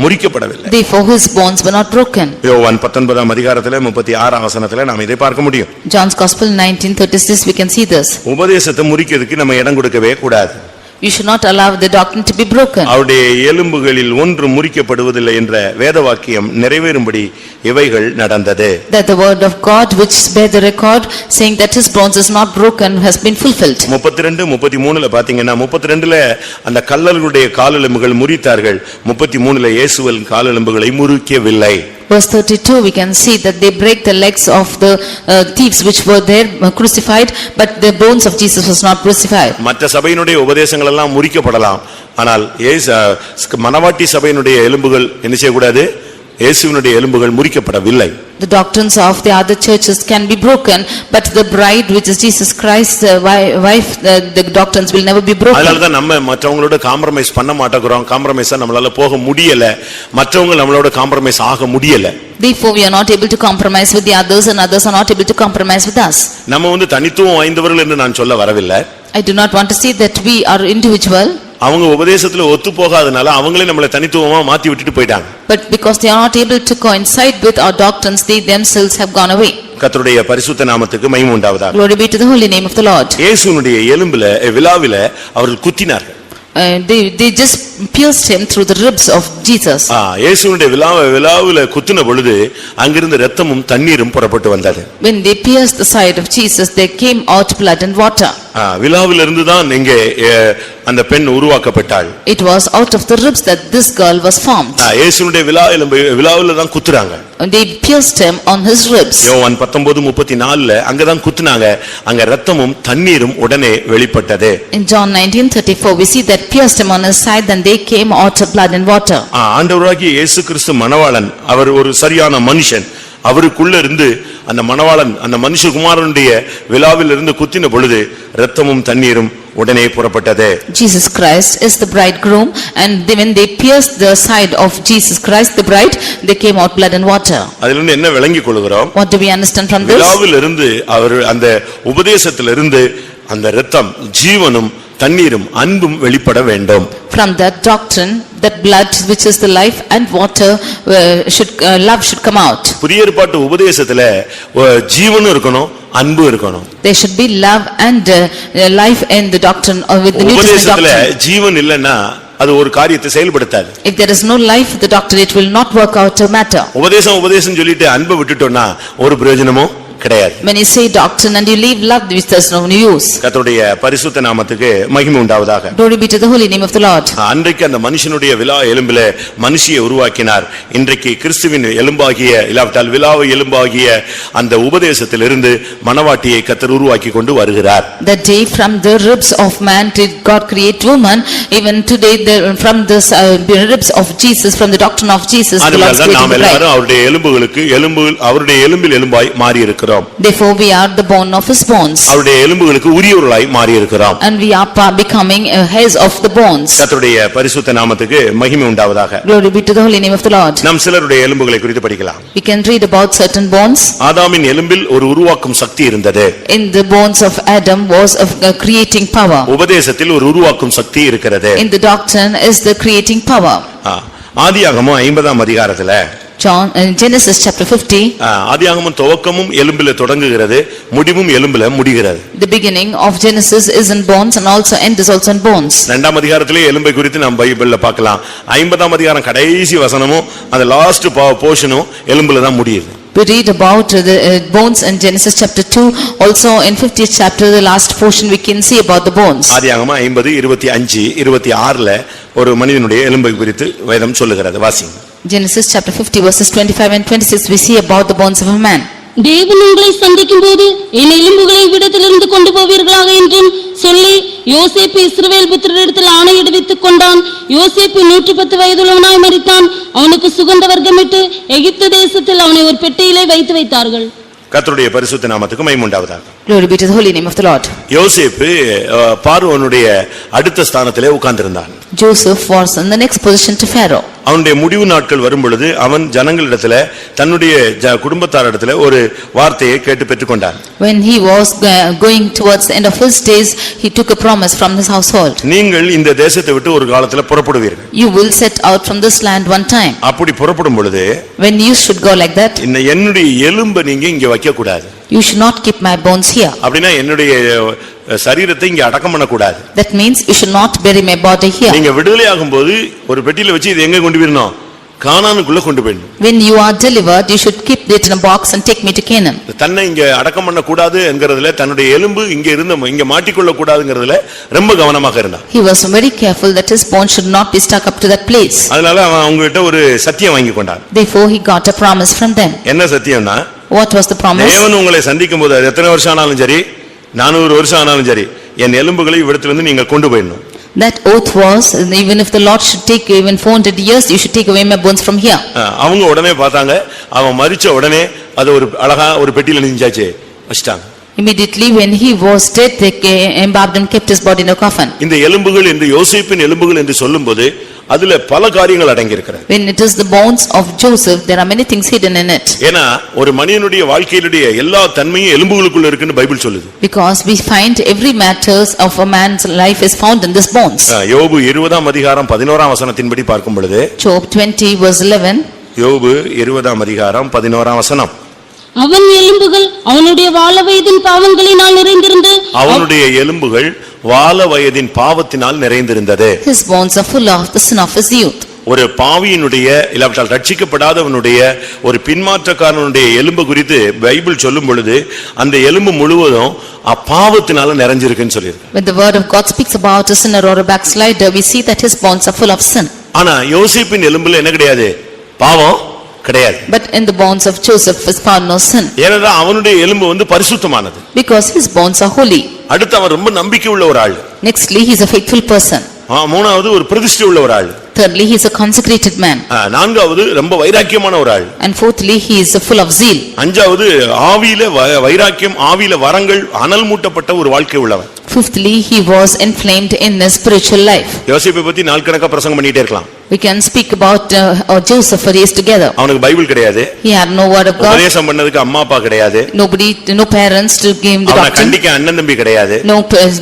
முறிக்கப்படவில்லை. Therefore his bones were not broken. யோவான் 19ஆம் அதிகாரத்திலே 36ஆம் வசனத்திலே நாம் இதை பார்க்க முடியும். John's Gospel 19:36 we can see this. உபதேசத்தை முறிக்கிறதுக்கு நம்ம இடம் கொடுக்கவே கூடாது. You should not allow the doctrine to be broken. அவருடைய எலும்புகளில் ஒன்று முறிக்கப்படுவதில்லை என்ற வேத வாக்கியம் நிறைவேறும்படி இவைகள் நடந்தது. That the word of God which bear the record saying that his bones is not broken has been fulfilled. 32 33ல பாத்தீங்கன்னா 32ல அந்த கள்ளர்களுடைய காலெலும்புகள் முறித்தார்கள். 33ல இயேசுவின் காலெலும்புகளை முறிக்கவில்லை. Verse 32 we can see that they break the legs of the thieves which were there crucified, but the bones of Jesus was not crucified. மற்ற சபையினுடைய உபதேசங்கள் எல்லாம் முறிக்கப்படலாம், ஆனால் மணவாட்டி சபையினுடைய எலும்புகள் என்ன செய்யக்கூடாது? இயேசுவினுடைய எலும்புகள் முறிக்கப்படவில்லை. The doctrines of the other churches can be broken, but the bride which is Jesus Christ, the wife, the doctrines will never be broken. அதனால தான் நம்ம மற்றவங்களோட காம்ப்ரமைஸ் பண்ண மாட்டேங்கிறோம். காம்ப்ரமைஸா நம்மளால போக முடியல, மற்றவங்க நம்மளோட காம்ப்ரமைஸ் ஆக முடியல. Therefore we are not able to compromise with the others, and others are not able to compromise with us. நம்ம தனித்துவம் வாய்ந்தவர்கள் என்று நான் சொல்ல வரவில்லை. I do not want to say that we are individual. அவங்க உபதேசத்துல ஒத்து போகாதனால அவங்களே நம்மள தனித்துவமா மாத்தி விட்டுட்டு போயிட்டாங்க. But because they are not able to coincide with our doctrines, they themselves have gone away. கர்த்தருடைய பரிசுத்த நாமத்துக்கு மகிமை உண்டாவதாக. Glory be to the holy name of the Lord. இயேசுவினுடைய எலும்புல விலாவில அவர்கள் குத்தினார்கள். They just pierced him through the ribs of Jesus. இயேசுவினுடைய விலாவில குத்தின பொழுது அங்கிருந்து இரத்தமும் தண்ணீரும் புறப்பட்டு வந்தது. When they pierced the side of Jesus, there came out blood and water. விலாவிலிருந்து தான் இங்கே அந்த பெண் உருவாக்கப்பட்டாள். It was out of the ribs that this girl was formed. இயேசுனுடைய விலாவில தான் குத்துறாங்க. They pierced him on his ribs. யோவான் 19:34 அங்கதான் குத்துனாங்க. அங்க இரத்தமும் தண்ணீரும் உடனே வெளிப்பட்டது. In John 19:34 we see that pierced him on his side, then they came out of blood and water. ஆண்டவராகிய இயேசு கிறிஸ்து மணவாளன், அவர் ஒரு சரியான மனுஷன். அவருக்குள்ள இருந்து அந்த மணவாளன் அந்த மனுஷகுமாரனுடைய விலாவில் இருந்து குத்தின பொழுது இரத்தமும் தண்ணீரும் உடனே புறப்பட்டது. Jesus Christ is the bridegroom, and when they pierced the side of Jesus Christ the bride, they came out blood and water. அதிலிருந்து என்ன விளங்கிக் கொள்கிறோம்? What do we understand from this? விலாவில் இருந்து அவர் அந்த உபதேசத்திலிருந்து அந்த இரத்தம் ஜீவனும் தண்ணீரும் அன்பும் வெளிப்பட வேண்டும். From that doctrine, that blood which is the life and water love should come out. புதிய ஏற்பாட்டு உபதேசத்துல ஜீவனும் இருக்கணும், அன்பு இருக்கணும். There should be love and life in the doctrine or with the New Testament உபதேசத்துல doctrine. ஜீவன் இல்லைன்னா அது ஒரு காரியத்தை செயல்படுத்தாது. If there is no life in the doctrine, it will not work out a matter. உபதேசம் சொல்லிட்டு அன்பை விட்டுட்டோம்னா ஒரு பிரயோஜனமும் கிடையாது. When you say doctrine and you leave love, which there's no use. கர்த்தருடைய பரிசுத்த நாமத்துக்கு மகிமை உண்டாவதாக. Glory be to the holy name of the Lord. அன்றைக்கு அந்த மனுஷனுடைய விலா எலும்பிலே மனுஷியை உருவாக்கினார். இன்றைக்கு கிறிஸ்துவின் எலும்பாகிய இல்லாவிட்டால் விலாவை எலும்பாகிய அந்த உபதேசத்திலிருந்து மணவாட்டியை கர்த்தர் உருவாக்கி கொண்டு வருகிறார். That day from the ribs of man did God create woman. Even today from the ribs of Jesus, from the doctrine of Jesus, the Lord created நாம் the எல்லாரும் bride. அவருடைய அவருடைய எலும்பில் எலும்பாய் மாறி இருக்கிறோம். Therefore we are the bone of his bones. அவருடைய எலும்புகளுக்கு உரியவர்களாய் மாறி இருக்கிறோம். And we are becoming hairs of the bones. கர்த்தருடைய பரிசுத்த நாமத்துக்கு மகிமை உண்டாவதாக. Glory be to the holy name of the Lord. நாம் சிலருடைய எலும்புகளை குறித்து படிக்கலாம். We can read about certain bones. ஆதாமின் எலும்பில் ஒரு உருவாக்கும் சக்தி இருந்தது. In the bones of Adam was of creating power. உபதேசத்தில் ஒரு உருவாக்கும் சக்தி இருக்கிறது. In the doctrine is the creating power. ஆதியாகமம் 50ஆம் அதிகாரத்துல Genesis chapter 50. ஆதியாகமம் துவக்கமும் எலும்பில தொடங்குகிறது, முடிவும் எலும்பில முடிகிறது. The beginning of Genesis is in bones and also end is also in bones. இரண்டாம் அதிகாரத்திலே எலும்பை குறித்து நாம் பைபிள்ல பார்க்கலாம். 50ஆம் அதிகாரம் கடைசி வசனமும் அந்த லாஸ்ட் போர்ஷனும் எலும்பில தான் முடியுது. We read about the bones in Genesis chapter 2. Also in 50th chapter, the last portion, we can see about the bones. ஆதியாகமம் 50:25-26ல ஒரு மனிதனுடைய எலும்பை குறித்து வேதம் சொல்லுகிறது. வாசிங்க. Genesis chapter 50 verses 25 and 26, we see about the bones of a man. தேவன் உங்களை சந்திக்கும் போது என் எலும்புகளை விடத்திலிருந்து கொண்டு போவீர்களாக என்றும் சொல்லி யோசேப்பு இஸ்ரவேல் புத்திரரிடத்தில் ஆணையிடுவித்துக் கொண்டான். யோசேப்பு 110 வயதுள்ளவனாய் மரித்தான். அவனுக்கு சுகந்த வர்க்கமிட்டு எகிப்து தேசத்தில் அவனை ஒரு பெட்டியிலே வைத்து வைத்தார்கள். கர்த்தருடைய பரிசுத்த நாமத்துக்கு மகிமை உண்டாவதாக. Glory be to the holy name of the Lord. யோசேப்பு பார்வோனுடைய அடுத்த ஸ்தானத்திலே உட்கார்ந்திருந்தான். Joseph was in the next position to Pharaoh. அவனுடைய முடிவு நாட்கள் வரும் பொழுது அவன் ஜனங்களிடத்துல தன்னுடைய குடும்பத்தாரிடத்துல ஒரு வார்த்தையை கேட்டு பெற்றுக்கொண்டான். When he was going towards the end of his days, he took a promise from his household. நீங்கள் இந்த தேசத்தை விட்டு ஒரு காலத்துல புறப்படுவீர்கள். You will set out from this land one time. அப்படி புறப்படும் பொழுது When you should go like that, என்னுடைய எலும்பை நீங்க இங்க வைக்க கூடாது. you should not keep my bones here. அப்படினா என்னுடைய சரீரத்தை இங்க அடக்கம் பண்ண கூடாது. That means you should not bury my body here. நீங்க விடுதலை ஆகும்போது ஒரு பெட்டியில வச்சு இது எங்க கொண்டு போயிரணும்? கானானுக்குள்ள கொண்டு போயிடணும். When you are delivered, you should keep it in a box and take me to Canaan. தன்னை இங்க அடக்கம் பண்ண கூடாது என்கிறதுல தன்னுடைய எலும்பு இங்க மாட்டிக்கொள்ள கூடாதுங்கிறதுல ரொம்ப கவனமாக இருந்தான். He was very careful that his bones should not be stuck up to that place. அதனால அவன் அவங்க கிட்ட ஒரு சத்தியம் வாங்கி கொண்டான். Therefore he got a promise from them. என்ன சத்தியம்னா? What was the promise? தேவன் உங்களை சந்திக்கும் போது எத்தனை வருஷம் ஆனாலும் சரி, 400 வருஷம் ஆனாலும் சரி, என் எலும்புகளை இவ்விடத்திலிருந்து நீங்க கொண்டு போயிடணும். That oath was, even if the Lord should take even 400 years, you should take away my bones from here. அவங்க உடனே பார்த்தாங்க, அவன் மரிச்ச உடனே அது ஒரு அழகா ஒரு பெட்டியில நிஞ்சாச்சு வச்சிட்டாங்க. Immediately when he was dead, they embalmed and kept his body in a coffin. இந்த எலும்புகள் என்று யோசேப்பின் எலும்புகள் என்று சொல்லும்போது அதுல பல காரியங்கள் அடங்கி இருக்கிறது. When it is the bones of Joseph, there are many things hidden in it. ஏனா ஒரு மனிதனுடைய வாழ்க்கையிலுடைய எல்லா தன்மையும் எலும்புகளுக்குள்ள இருக்குன்னு பைபிள் சொல்லுது. Because we find every matters of a man's life is found in this bones. யோபு 20ஆம் அதிகாரம் 11ஆம் வசனத்தின்படி பார்க்கும் பொழுது, Job 20 verse 11. யோபு 20ஆம் அதிகாரம் 11ஆம் வசனம். அவன் எலும்புகள் அவனுடைய வால வயதின் பாவங்களினால் நிறைந்திருந்து அவனுடைய எலும்புகள் வால வயதின் பாவத்தினால் நிறைந்திருந்தது. His bones are full of the sin of his youth. ஒரு பாவியினுடைய இல்லாவிட்டால் ரட்சிக்கப்படாதவனுடைய ஒரு பின்மாற்றக்காரனுடைய எலும்பு குறித்து பைபிள் சொல்லும் பொழுது அந்த எலும்பு முழுவதும் பாவத்தினால நிறைஞ்சிருக்குன்னு சொல்லியிருக்கு. When the word of God speaks about a sinner or a backslider, we see that his bones are full of sin. ஆனா யோசேப்பின் எலும்புல என்ன கிடையாது? பாவம் கிடையாது. But in the bones of Joseph is found no sin. ஏனென்றால் அவனுடைய எலும்பு பரிசுத்தமானது. Because his bones are holy. அடுத்து அவன் ரொம்ப நம்பிக்கை உள்ள ஒரு ஆள். Nextly, he is a faithful person. மூணாவது ஒரு பிரதிஷ்டை உள்ள ஒரு ஆள். Thirdly, he is a consecrated man. நான்காவது ரொம்ப வைராக்கியமான ஒரு ஆள். And fourthly, he is full of zeal. அஞ்சாவது ஆவியில வைராக்கியம், ஆவியில வரங்கள் அனல் மூட்டப்பட்ட ஒரு வாழ்க்கை உள்ளவன். Fifthly, he was inflamed in his spiritual life. யோசேப்பை பத்தி நாள் கணக்கா பிரசங்கம் பண்ணிட்டே இருக்கலாம். We can speak about Joseph for days together. அவனுக்கு பைபிள் கிடையாது. He had no word of God. உபதேசம் பண்ணதுக்கு அம்மா அப்பா கிடையாது. Nobody, no parents to give him the அவனை doctrine. கண்டிக்க அண்ணன் தம்பி கிடையாது. No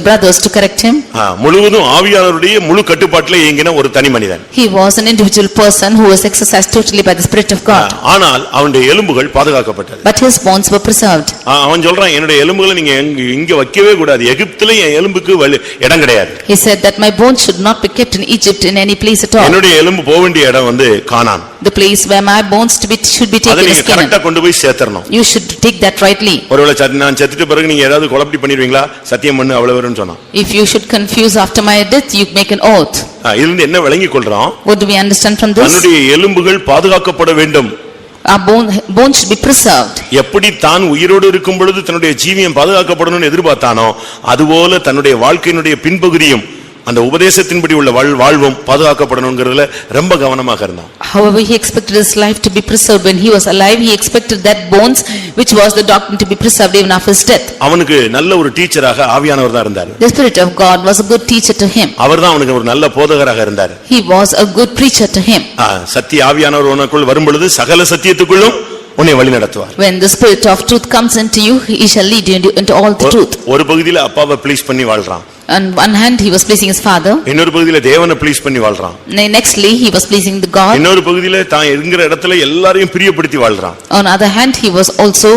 brothers to correct him. முழுவதும் ஆவியானவருடைய முழு கட்டுப்பாட்டிலே இயங்கின ஒரு தனி மனிதன். He was an individual person who was exercised totally by the Spirit of God. ஆனால் அவனுடைய எலும்புகள் பாதுகாக்கப்பட்டது. But his bones were preserved. அவன் சொல்றான், என்னுடைய எலும்புகளை நீங்க இங்க வைக்கவே கூடாது. எகிப்திலே என் எலும்புக்கு இடம் கிடையாது. He said that my bones should not be kept in Egypt in any place at all. என்னுடைய எலும்பு போக வேண்டிய இடம் கானான். The place where my bones should be taken is Canaan. கரெக்ட்டா கொண்டு போய் சேர்த்தறணும். You should take that rightly. ஒருவேளை நான் செத்துட்ட பிறகு நீங்க ஏதாவது குழப்படி பண்ணிடுவீங்களா? சத்தியம் பண்ணு அவ்வளவுன்னு சொன்னான். If you should confuse after my death, you make an oath. இதிலிருந்து என்ன விளங்கிக் கொள்றோம்? What do we understand from this? தன்னுடைய எலும்புகள் பாதுகாக்கப்பட வேண்டும். Our bones should be preserved. எப்படி தான் உயிரோடு இருக்கும் பொழுது தன்னுடைய ஜீவியம் பாதுகாக்கப்படணும்னு எதிர்பார்த்தானோ அதுபோல தன்னுடைய வாழ்க்கையினுடைய பின்பகுதியும் அந்த உபதேசத்தின்படி உள்ள வாழ்வும் பாதுகாக்கப்படணும்ங்கிறதுல ரொம்ப கவனமாக இருந்தான். However, he expected his life to be preserved when he was alive. He expected that bones which was the doctrine to be preserved even after his death. அவனுக்கு நல்ல ஒரு டீச்சராக ஆவியானவர் தான் இருந்தார். The Spirit of God was a good teacher to him. அவர்தான் அவனுக்கு ஒரு நல்ல போதகராக இருந்தார். He was a good preacher to him. சத்திய ஆவியானவர் உனக்குள் வரும் பொழுது சகல சத்தியத்துக்குள்ளும் உன்னை வழி நடத்துவார். When the Spirit of truth comes into you, he shall lead you into all the truth. ஒரு பகுதியில அப்பாவை ப்ளீஸ் பண்ணி வாழ்றான். On one hand, he was pleasing his father. இன்னொரு பகுதியில தேவனை ப்ளீஸ் பண்ணி வாழ்றான். Nextly, he was pleasing the God. இன்னொரு பகுதியில தான் இருக்கிற இடத்துல எல்லாரையும் பிரியப்படுத்தி வாழ்றான். On other hand, he was also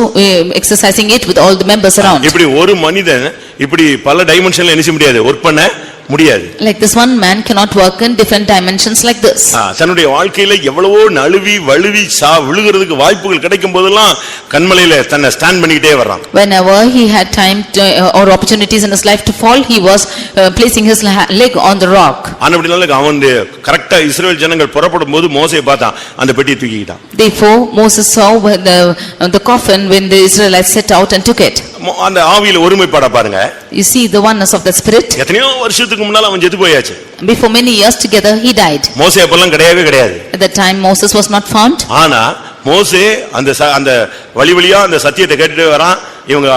exercising it with all the members around. இப்படி ஒரு மனிதன் இப்படி பல டைமென்ஷன்ல என்ன செய்ய முடியாது? வர்க் பண்ண முடியாது. Like this, one man cannot work in different dimensions like this. தன்னுடைய வாழ்க்கையில எவ்வளவோ நழுவி வழுவி விழுகிறதுக்கு வாய்ப்புகள் கிடைக்கும் போதெல்லாம் கண்மலையில தன்னை ஸ்டாண்ட் பண்ணிக்கிட்டே வர்றான். Whenever he had time or opportunities in his life to fall, he was placing his leg on the rock. அப்படினால அவன் கரெக்ட்டா இஸ்ரவேல் ஜனங்கள் புறப்படும் போது மோசேயை பார்த்தான், அந்த பெட்டியை தூக்கிட்டான். Therefore Moses saw the coffin when the Israelites set out and took it. அந்த ஆவியில ஒருமைப்பாட பாருங்க. You see the oneness of the Spirit. எத்தனையோ வருஷத்துக்கு முன்னால அவன் செத்து போயாச்சு. Before many years together he died. மோசே அப்பெல்லாம் கிடையவே கிடையாது. At that time Moses was not found. ஆனா மோசே அந்த வழிவழியா அந்த சத்தியத்தை கேட்டுட்டு வரான். இவங்க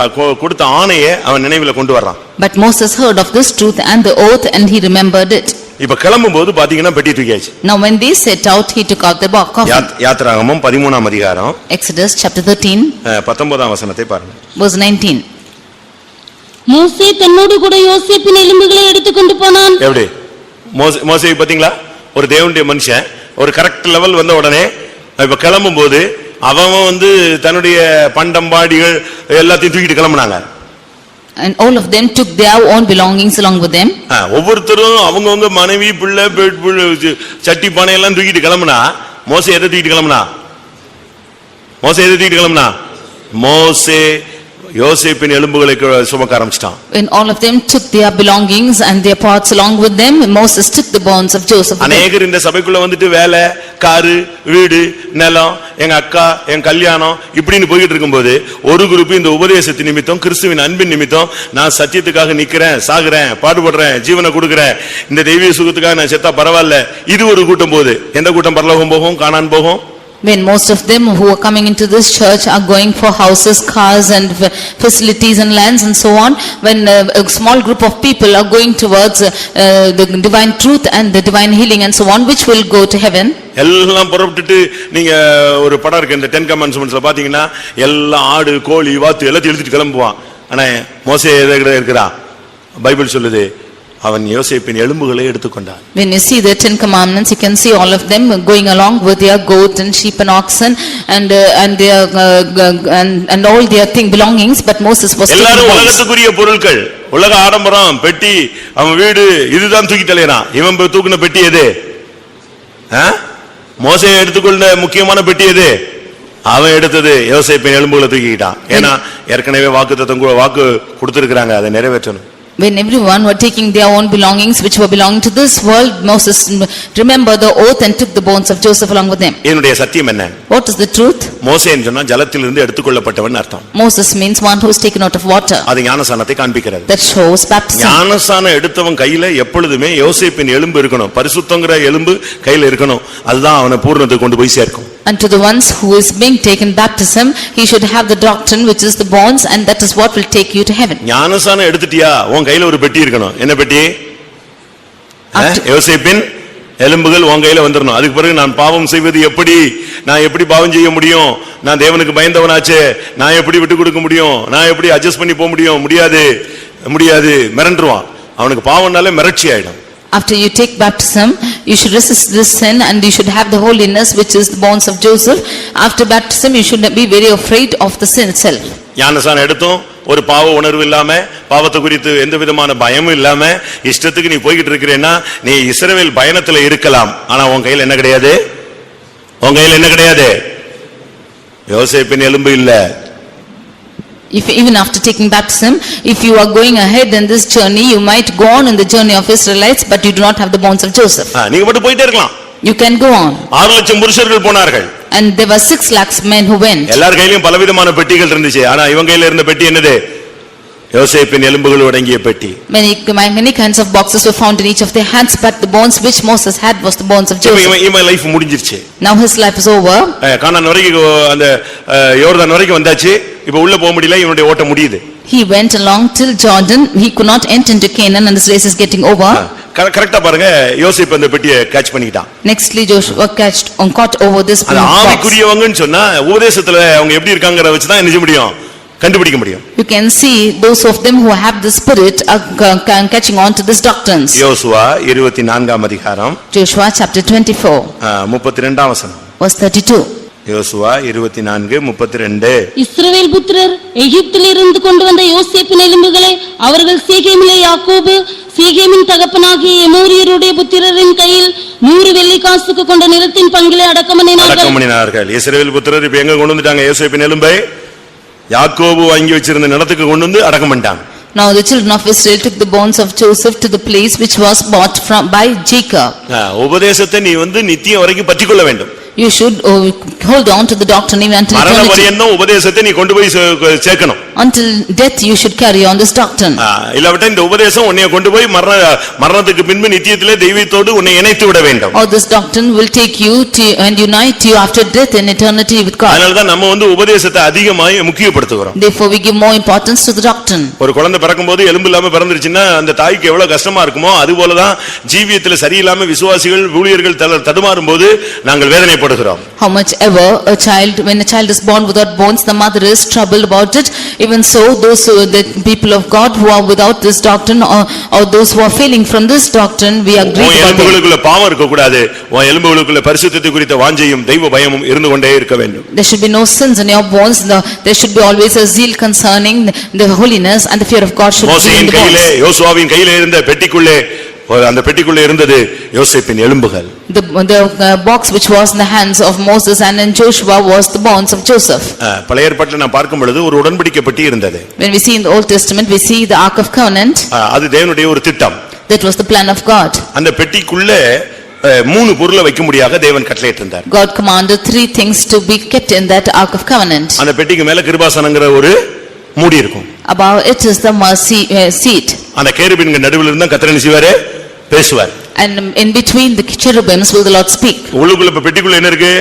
கொடுத்த ஆணையை அவன் நினைவுல கொண்டு வர்றான். But Moses heard of this truth and the oath and he remembered it. இப்ப கிளம்பும்போது பாத்தீங்கன்னா பெட்டி தூக்கியாச்சு. Now when they set out, he took out the coffin. யாத்திராகமம் 13ஆம் அதிகாரம் Exodus chapter 13 19ஆம் வசனத்தை பாருங்க. verse 19. மோசே தன்னோடு கூட யோசேப்பின் எலும்புகளை எடுத்துக்கொண்டு போனான். எப்படி? மோசே பாத்தீங்களா? ஒரு தேவனுடைய மனுஷன் ஒரு கரெக்ட் லெவல் வந்த உடனே இப்ப கிளம்பும் போது அவன் தன்னுடைய பண்டம்பாடிகள் எல்லாத்தையும் தூக்கிட்டு கிளம்புனாங்க. And all of them took their own belongings along with them. ஒவ்வொருத்தரும் அவங்கவங்க மனைவி பிள்ளை சட்டி பானை எல்லாம் தூக்கிட்டு கிளம்புனா மோசே எதை தூக்கிட்டு கிளம்புனா? மோசே யோசேப்பின் எலும்புகளை சுமக்க ஆரம்பிச்சிட்டான். When all of them took their belongings and their parts along with them, Moses took the bones of Joseph. அநேகர் இந்த சபைக்குள்ள வேலை, காரு, வீடு, நிலம், எங்க அக்கா, என் கல்யாணம் இப்படின்னு போயிட்டு இருக்கும்போது ஒரு குரூப் இந்த உபதேசத்தின் நிமித்தம் கிறிஸ்துவின் அன்பின் நிமித்தம் நான் சத்தியத்துக்காக நிக்கிறேன், சாகுறேன், பாடுபடுறேன், ஜீவனை கொடுக்கிறேன், இந்த தெய்வீக சுகத்துக்காக நான் செத்தா பரவாயில்ல, இது ஒரு கூட்டம் போகுது. எந்த கூட்டம் பரலோகம் போகும், கானான் போகும்? When most of them who are coming into this church are going for houses, cars and facilities and lands and so on, when a small group of people are going towards the divine truth and the divine healing and so on, which will go to heaven. எல்லாம் புறப்பட்டுட்டு நீங்க ஒரு படம் இருக்கு இந்த 10 commandmentsல பாத்தீங்கன்னா எல்லாம் ஆடு, கோழி, வாத்து எல்லாத்தையும் எடுத்துட்டு கிளம்புவான். ஆனா மோசே எதை இருக்கிறான்? பைபிள் சொல்லுது அவன் யோசேப்பின் எலும்புகளை எடுத்துக்கொண்டான். When you see the 10 commandments, you can see all of them going along with their goat and sheep and oxen and their and all their belongings, but Moses was taking எல்லாரும் உலகத்துக்குரிய பொருட்கள், உலக ஆடம்பரம், பெட்டி, அவன் வீடு இதுதான் தூக்கி தலையறான். இவன் தூக்குன பெட்டி எது? மோசே எடுத்துக்கொண்ட முக்கியமான பெட்டி எது? அவன் எடுத்தது யோசேப்பின் எலும்புகளை தூக்கிட்டான். ஏன்னா ஏற்கனவே வாக்கு கொடுத்திருக்கிறாங்க, அதை நிறைவேற்றணும். When everyone were taking their own belongings which were belonging to this world, Moses remembered the oath and took the bones of Joseph along with them. என்னுடைய சத்தியம் என்ன? What is the truth? மோசேன்னு சொன்னா ஜலத்திலிருந்து எடுத்துக்கொள்ளப்பட்டவன் அர்த்தம். Moses means one who is taken out of water. அது ஞானசானத்தை காண்பிக்கிறது. That shows baptism. ஞானசானம் எடுத்தவன் கையில எப்பொழுதுமே யோசேப்பின் எலும்பு இருக்கணும், பரிசுத்தங்கிற எலும்பு கையில இருக்கணும். அதுதான் அவனை பூர்ணத்துக்கு கொண்டு போய் சேர்க்கும். And to the ones who is being taken baptism, he should have the doctrine which is the bonds, and that is what will take you to heaven. ஞானசானம் எடுத்துட்டியா, உன் கையில ஒரு பெட்டி இருக்கணும். என்ன பெட்டி? யோசேப்பின் எலும்புகள் உன் கையில வந்துடணும். அதுக்கு பிறகு நான் பாவம் செய்வது எப்படி, நான் எப்படி பாவம் செய்ய முடியும், நான் தேவனுக்கு பயந்தவனாச்சே, நான் எப்படி விட்டு கொடுக்க முடியும், நான் எப்படி அட்ஜஸ்ட் பண்ணி போக முடியும், முடியாது மிரண்டுருவான். அவனுக்கு பாவம்னாலே மிரட்சி ஆயிடும். After you take baptism, you should resist this sin and you should have the holiness which is the bonds of Joseph. After baptism, you should be very afraid of the sin itself. ஞானசானம் எடுத்தும் ஒரு பாவ உணர்வு இல்லாம, பாவத்தை குறித்து எந்த விதமான பயமும் இல்லாம இஷ்டத்துக்கு நீ போய்கிட்டு இருக்கிறேன்னா, நீ இஸ்ரவேல் பயணத்துல இருக்கலாம். ஆனா உன் கையில் என்ன கிடையாது? உன் கையில் என்ன கிடையாது? யோசேப்பின் எலும்பு இல்ல. If even after taking baptism, if you are going ahead in this journey, you might go on in the journey of Israelites, but you do not have the bonds of Joseph. நீங்க மட்டும் போயிட்டே இருக்கலாம். You can go on. 6 லட்சம் புருஷர்கள் போனார்கள். And there were 6 lakhs men who went. எல்லார் கையிலும் பலவிதமான பெட்டிகள் இருந்துச்சு. ஆனா இவங்க கையில இருந்த பெட்டி என்னது? யோசேப்பின் எலும்புகள் அடங்கிய பெட்டி. Many kinds of boxes were found in each of their hands, but the bones which Moses had was the bones of Joseph. இவன் லைஃப் முடிஞ்சிருச்சு. Now his life is over. கானான் வரைக்கும் அந்த யோர்தான் வரைக்கும் வந்தாச்சு. இப்ப உள்ள போக முடியல, இவனுடைய ஓட்டம் முடியுது. He went along till Jordan. He could not enter into Canaan and this race is getting over. கரெக்ட்டா பாருங்க, யோசேப் அந்த பெட்டியை கேட்ச் பண்ணிட்டான். Nextly Joshua caught over this box. ஆவிக்குரியவங்கன்னு சொன்னா உபதேசத்துல அவங்க எப்படி இருக்காங்கறத வச்சு தான் என்ன முடியும், கண்டுபிடிக்க முடியும். You can see those of them who have the spirit are catching on to these doctrines. யோசுவா 24ஆம் அதிகாரம், Joshua chapter 24 32ஆம் வசனம். verse 32. யோசுவா 24:32. இஸ்ரவேல் புத்திரர் எகிப்திலிருந்து கொண்டு வந்த யோசேப்பின் எலும்புகளை அவர்கள் சீகேமிலே யாக்கோபு சீகேமின் தகப்பனாகிய எமோரியருடைய புத்திரரின் கையில் 100 வெள்ளி காசுக்கு கொண்ட நிலத்தின் பங்கிலே அடக்கம் பண்ணினார்கள். இஸ்ரவேல் புத்திரர் இப்ப எங்க கொண்டு வந்துட்டாங்க? யோசேப்பின் எலும்பை யாக்கோபு வாங்கி வச்சிருந்த நிலத்துக்கு கொண்டு வந்து அடக்கம் பண்ணிட்டாங்க. Now the children of Israel took the bones of Joseph to the place which was bought by Jacob. உபதேசத்தை நீ நித்தியம் வரைக்கும் பற்றிக்கொள்ள வேண்டும். You should hold on to the doctrine even until eternity. மரண பரியந்தம் உபதேசத்தை நீ கொண்டு போய் சேர்க்கணும். Until death you should carry on this doctrine. இல்லாவிட்டா இந்த உபதேசம் உன்னை கொண்டு போய் மரணத்துக்கு பின்பு நித்தியத்திலே தெய்வத்தோடு உன்னை இணைத்து விட வேண்டும். Or this doctrine will take you to and unite you after death in eternity with God. அதனால தான் நம்ம உபதேசத்தை அதிகமாக முக்கியப்படுத்துகிறோம். Therefore we give more importance to the doctrine. ஒரு குழந்தை பிறக்கும்போது எலும்பு இல்லாம பிறந்துருச்சுன்னா அந்த தாய்க்கு எவ்வளவு கஷ்டமா இருக்குமோ அது போல தான் ஜீவியத்துல சரியில்லாம விசுவாசிகள் ஊழியர்கள் தடுமாறும் போது நாங்கள் வேதனை. How much ever when a child is born without bones, the mother is troubled about it. Even so, those the people of God who are without this doctrine or those who are failing from this doctrine, we are grieved about them. எலும்புகளுக்குள்ள பாவம் இருக்க கூடாது. உன் எலும்புகளுக்குள்ள பரிசுத்தத்தை குறித்த வாஞ்சையும் தெய்வ பயமும் இருந்து கொண்டே இருக்க வேண்டும். There should be no sins in your bones. There should be always a zeal concerning the holiness and the fear of God should be in the bones. யோசுவாவின் கையிலே இருந்த பெட்டிக்குள்ளே அந்த பெட்டிக்குள்ளே இருந்தது யோசேப்பின் எலும்புகள். The box which was in the hands of Moses and in Joshua was the bones of Joseph. பழைய ஏற்பாட்டில் நான் பார்க்கும் பொழுது ஒரு உடன்படிக்கை பெட்டி இருந்தது. When we see in the Old Testament, we see the Ark of Covenant. அது தேவனுடைய ஒரு திட்டம். That was the plan of God. அந்த பெட்டிக்குள்ளே 3 பொருளை வைக்கும்படியாக தேவன் கட்டளையிட்டார். God commanded 3 things to be kept in that Ark of Covenant. அந்த பெட்டிக்கு மேல கிருபாசனங்கிற ஒரு மூடி இருக்கும். Above it is the mercy seat. அந்த கேருபீன்கள் நடுவுல இருந்தா கர்த்தர் என்ன செய்வாரு? பேசுவார். And in between the cherubims will the Lord speak. உள்ளுக்குள்ள பெட்டிக்குள்ள என்ன இருக்கு?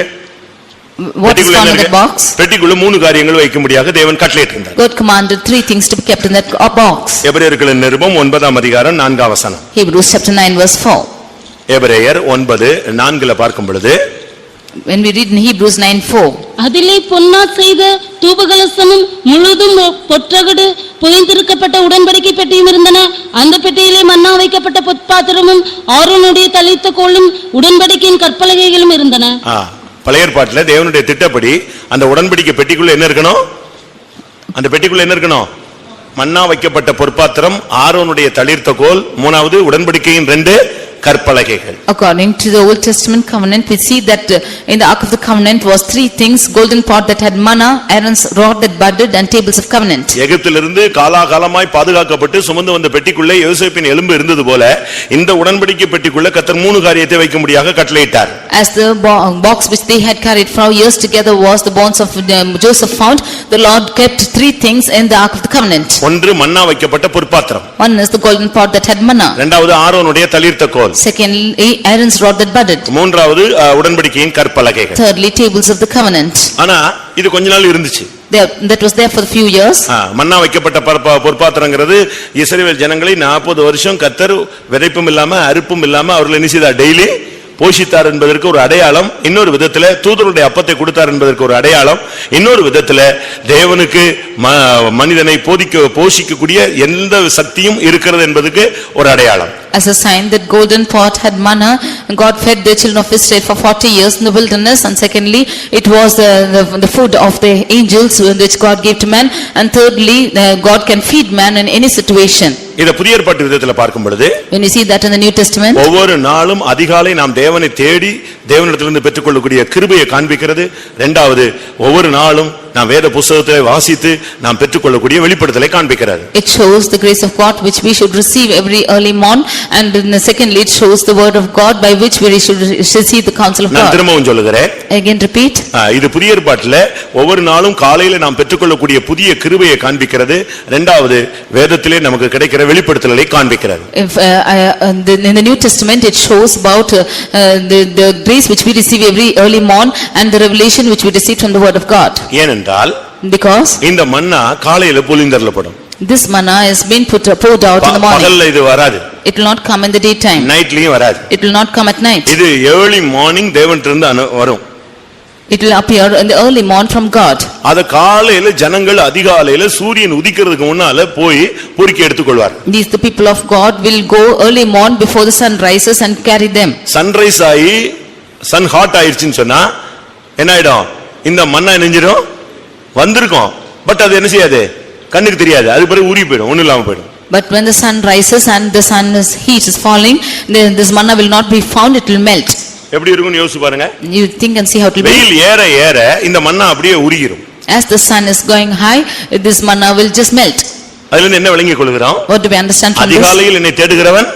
What is found in the box? பெட்டிக்குள்ள 3 காரியங்கள் வைக்கும்படியாக தேவன் கட்டளையிட்டார். God commanded 3 things to be kept in that box. எபிரேயர்களின் நிருபம் 9ஆம் அதிகாரம் 4ஆம் வசனம். Hebrews chapter 9 verse 4. எபிரேயர் 9:4 பார்க்கும் பொழுது, when we read in Hebrews 9:4, அதிலே பொன்னால் செய்த தூபகலசமும் முழுதும் பொற்றகடு புதைந்திருக்கப்பட்ட உடன்படிக்கை பெட்டியும் இருந்தன. அந்த பெட்டியிலே மன்னா வைக்கப்பட்ட பொற்பாத்திரமும் ஆரோனுடைய தளித்த கோலும் உடன்படிக்கையின் கற்பலகைகளும் இருந்தன. பழைய ஏற்பாட்டிலே தேவனுடைய திட்டப்படி அந்த உடன்படிக்கை பெட்டிக்குள்ள என்ன இருக்கணும்? அந்த பெட்டிக்குள்ள என்ன இருக்கணும்? மன்னா வைக்கப்பட்ட பொற்பாத்திரம், ஆரோனுடைய தளிர்த்த கோல், 3வது உடன்படிக்கையின் 2 கற்பலகைகள். According to the Old Testament covenant, we see that in the Ark of the Covenant was three things: golden pot that had manna, Aaron's rod that budded, and tables of covenant. எகிப்திலிருந்து காலாகாலமாய் பாதுகாக்கப்பட்டு சுமந்து வந்த பெட்டிக்குள்ளே யோசேப்பின் எலும்பு இருந்தது போல இந்த உடன்படிக்கை பெட்டிக்குள்ளே கர்த்தர் மூணு காரியத்தை வைக்கும்படியாக கட்டளையிட்டார். As the box which they had carried for years together was the bones of Joseph found, the Lord kept three things in the Ark of the Covenant. ஒன்று மன்னா வைக்கப்பட்ட பொற்பாத்திரம். One is the golden pot that had manna. இரண்டாவது ஆரோனுடைய தளிர்த்த கோல். Secondly, Aaron's rod that budded. மூன்றாவது உடன்படிக்கையின் கற்பலகைகள். Thirdly, tables of the covenant. ஆனா இது கொஞ்ச நாள் இருந்துச்சு. That was there for a few years. மன்னா வைக்கப்பட்ட பொற்பாத்திரங்கிறது இஸ்ரவேல் ஜனங்களை 40 வருஷம் கர்த்தர் விதைப்பும் இல்லாம அறுப்பும் இல்லாம அவர்களை நிச்சயதா டெய்லி போஷித்தார் என்பதற்கு ஒரு அடையாளம். இன்னொரு விதத்துல தூதருடைய அப்பத்தை கொடுத்தார் என்பதற்கு ஒரு அடையாளம். இன்னொரு விதத்துல தேவனுக்கு மனிதனை போஷிக்கக்கூடிய எந்த சக்தியும் இருக்கிறது என்பதற்கு ஒரு அடையாளம். As a sign that golden pot had manna, God fed the children of Israel for 40 years in the wilderness, and secondly, it was the food of the angels which God gave to man, and thirdly, God can feed man in any situation. இத புதிய ஏற்பாட்டு விதத்துல பார்க்கும் பொழுது when you see that in the New Testament, ஒவ்வொரு நாளும் அதிகாலை நாம் தேவனை தேடி தேவனிடத்திலிருந்து பெற்றுக்கொள்ளக்கூடிய கிருபையை காண்பிக்கிறது. இரண்டாவது, ஒவ்வொரு நாளும் நாம் வேத புத்தகத்தை வாசித்து நாம் பெற்றுக்கொள்ளக்கூடிய வெளிப்படுத்தலை காண்பிக்கிறது. It shows the grace of God which we should receive every early morn, and secondly it shows the word of God by which we should receive the counsel of God. நான் திரும்பவும் சொல்லுகிறேன், again repeat, இது புதிய ஏற்பாட்டிலே ஒவ்வொரு நாளும் காலையில நாம் பெற்றுக்கொள்ளக்கூடிய புதிய கிருபையை காண்பிக்கிறது. இரண்டாவது, வேதத்திலே நமக்கு கிடைக்கிற வெளிப்படுத்தலை காண்பிக்கிறது. In the New Testament it shows about the grace which we receive every early morn, and the revelation which we receive from the word of God. ஏனென்றால் because இந்த மன்னா காலையில பொழிந்தருளப்படும். this manna is being poured out in the morning. பகல்ல இது வராது. It will not come in the daytime. நைட்லயும் வராது. It will not come at night. இது early morning தேவனிடமிருந்து வரும். It will appear in the early morn from God. அத காலையில ஜனங்கள் அதிகாலையில சூரியன் உதிக்கிறதுக்கு முன்னால போய் பொறுக்கி எடுத்துக்கொள்வார். These the people of God will go early morn before the sun rises and carry them. Sunrise ஆகி சன் ஹாட் ஆயிருச்சுன்னு சொன்னா என்ன ஆயிடும்? இந்த மண்ணா நெஞ்சிரும் வந்திருக்கும். பட் அது என்ன செய்யாது? கண்ணுக்கு தெரியாது. அது பிறகு ஊறி போயிடும், ஒண்ணும் இல்லாம போயிடும். But when the sun rises and the sun's heat is falling, this manna will not be found, it will melt. எப்படி இருக்கும்னு யோசிச்சு பாருங்க. You think and see how it will be. வெயில் ஏற ஏற இந்த மண்ணா அப்படியே உருகிரும். As the sun is going high, this manna will just melt. அதுல இருந்து என்ன விளங்கிக் கொள்கிறோம்? What do we understand from this? அதிகாலையில் என்னை தேடுகிறவன்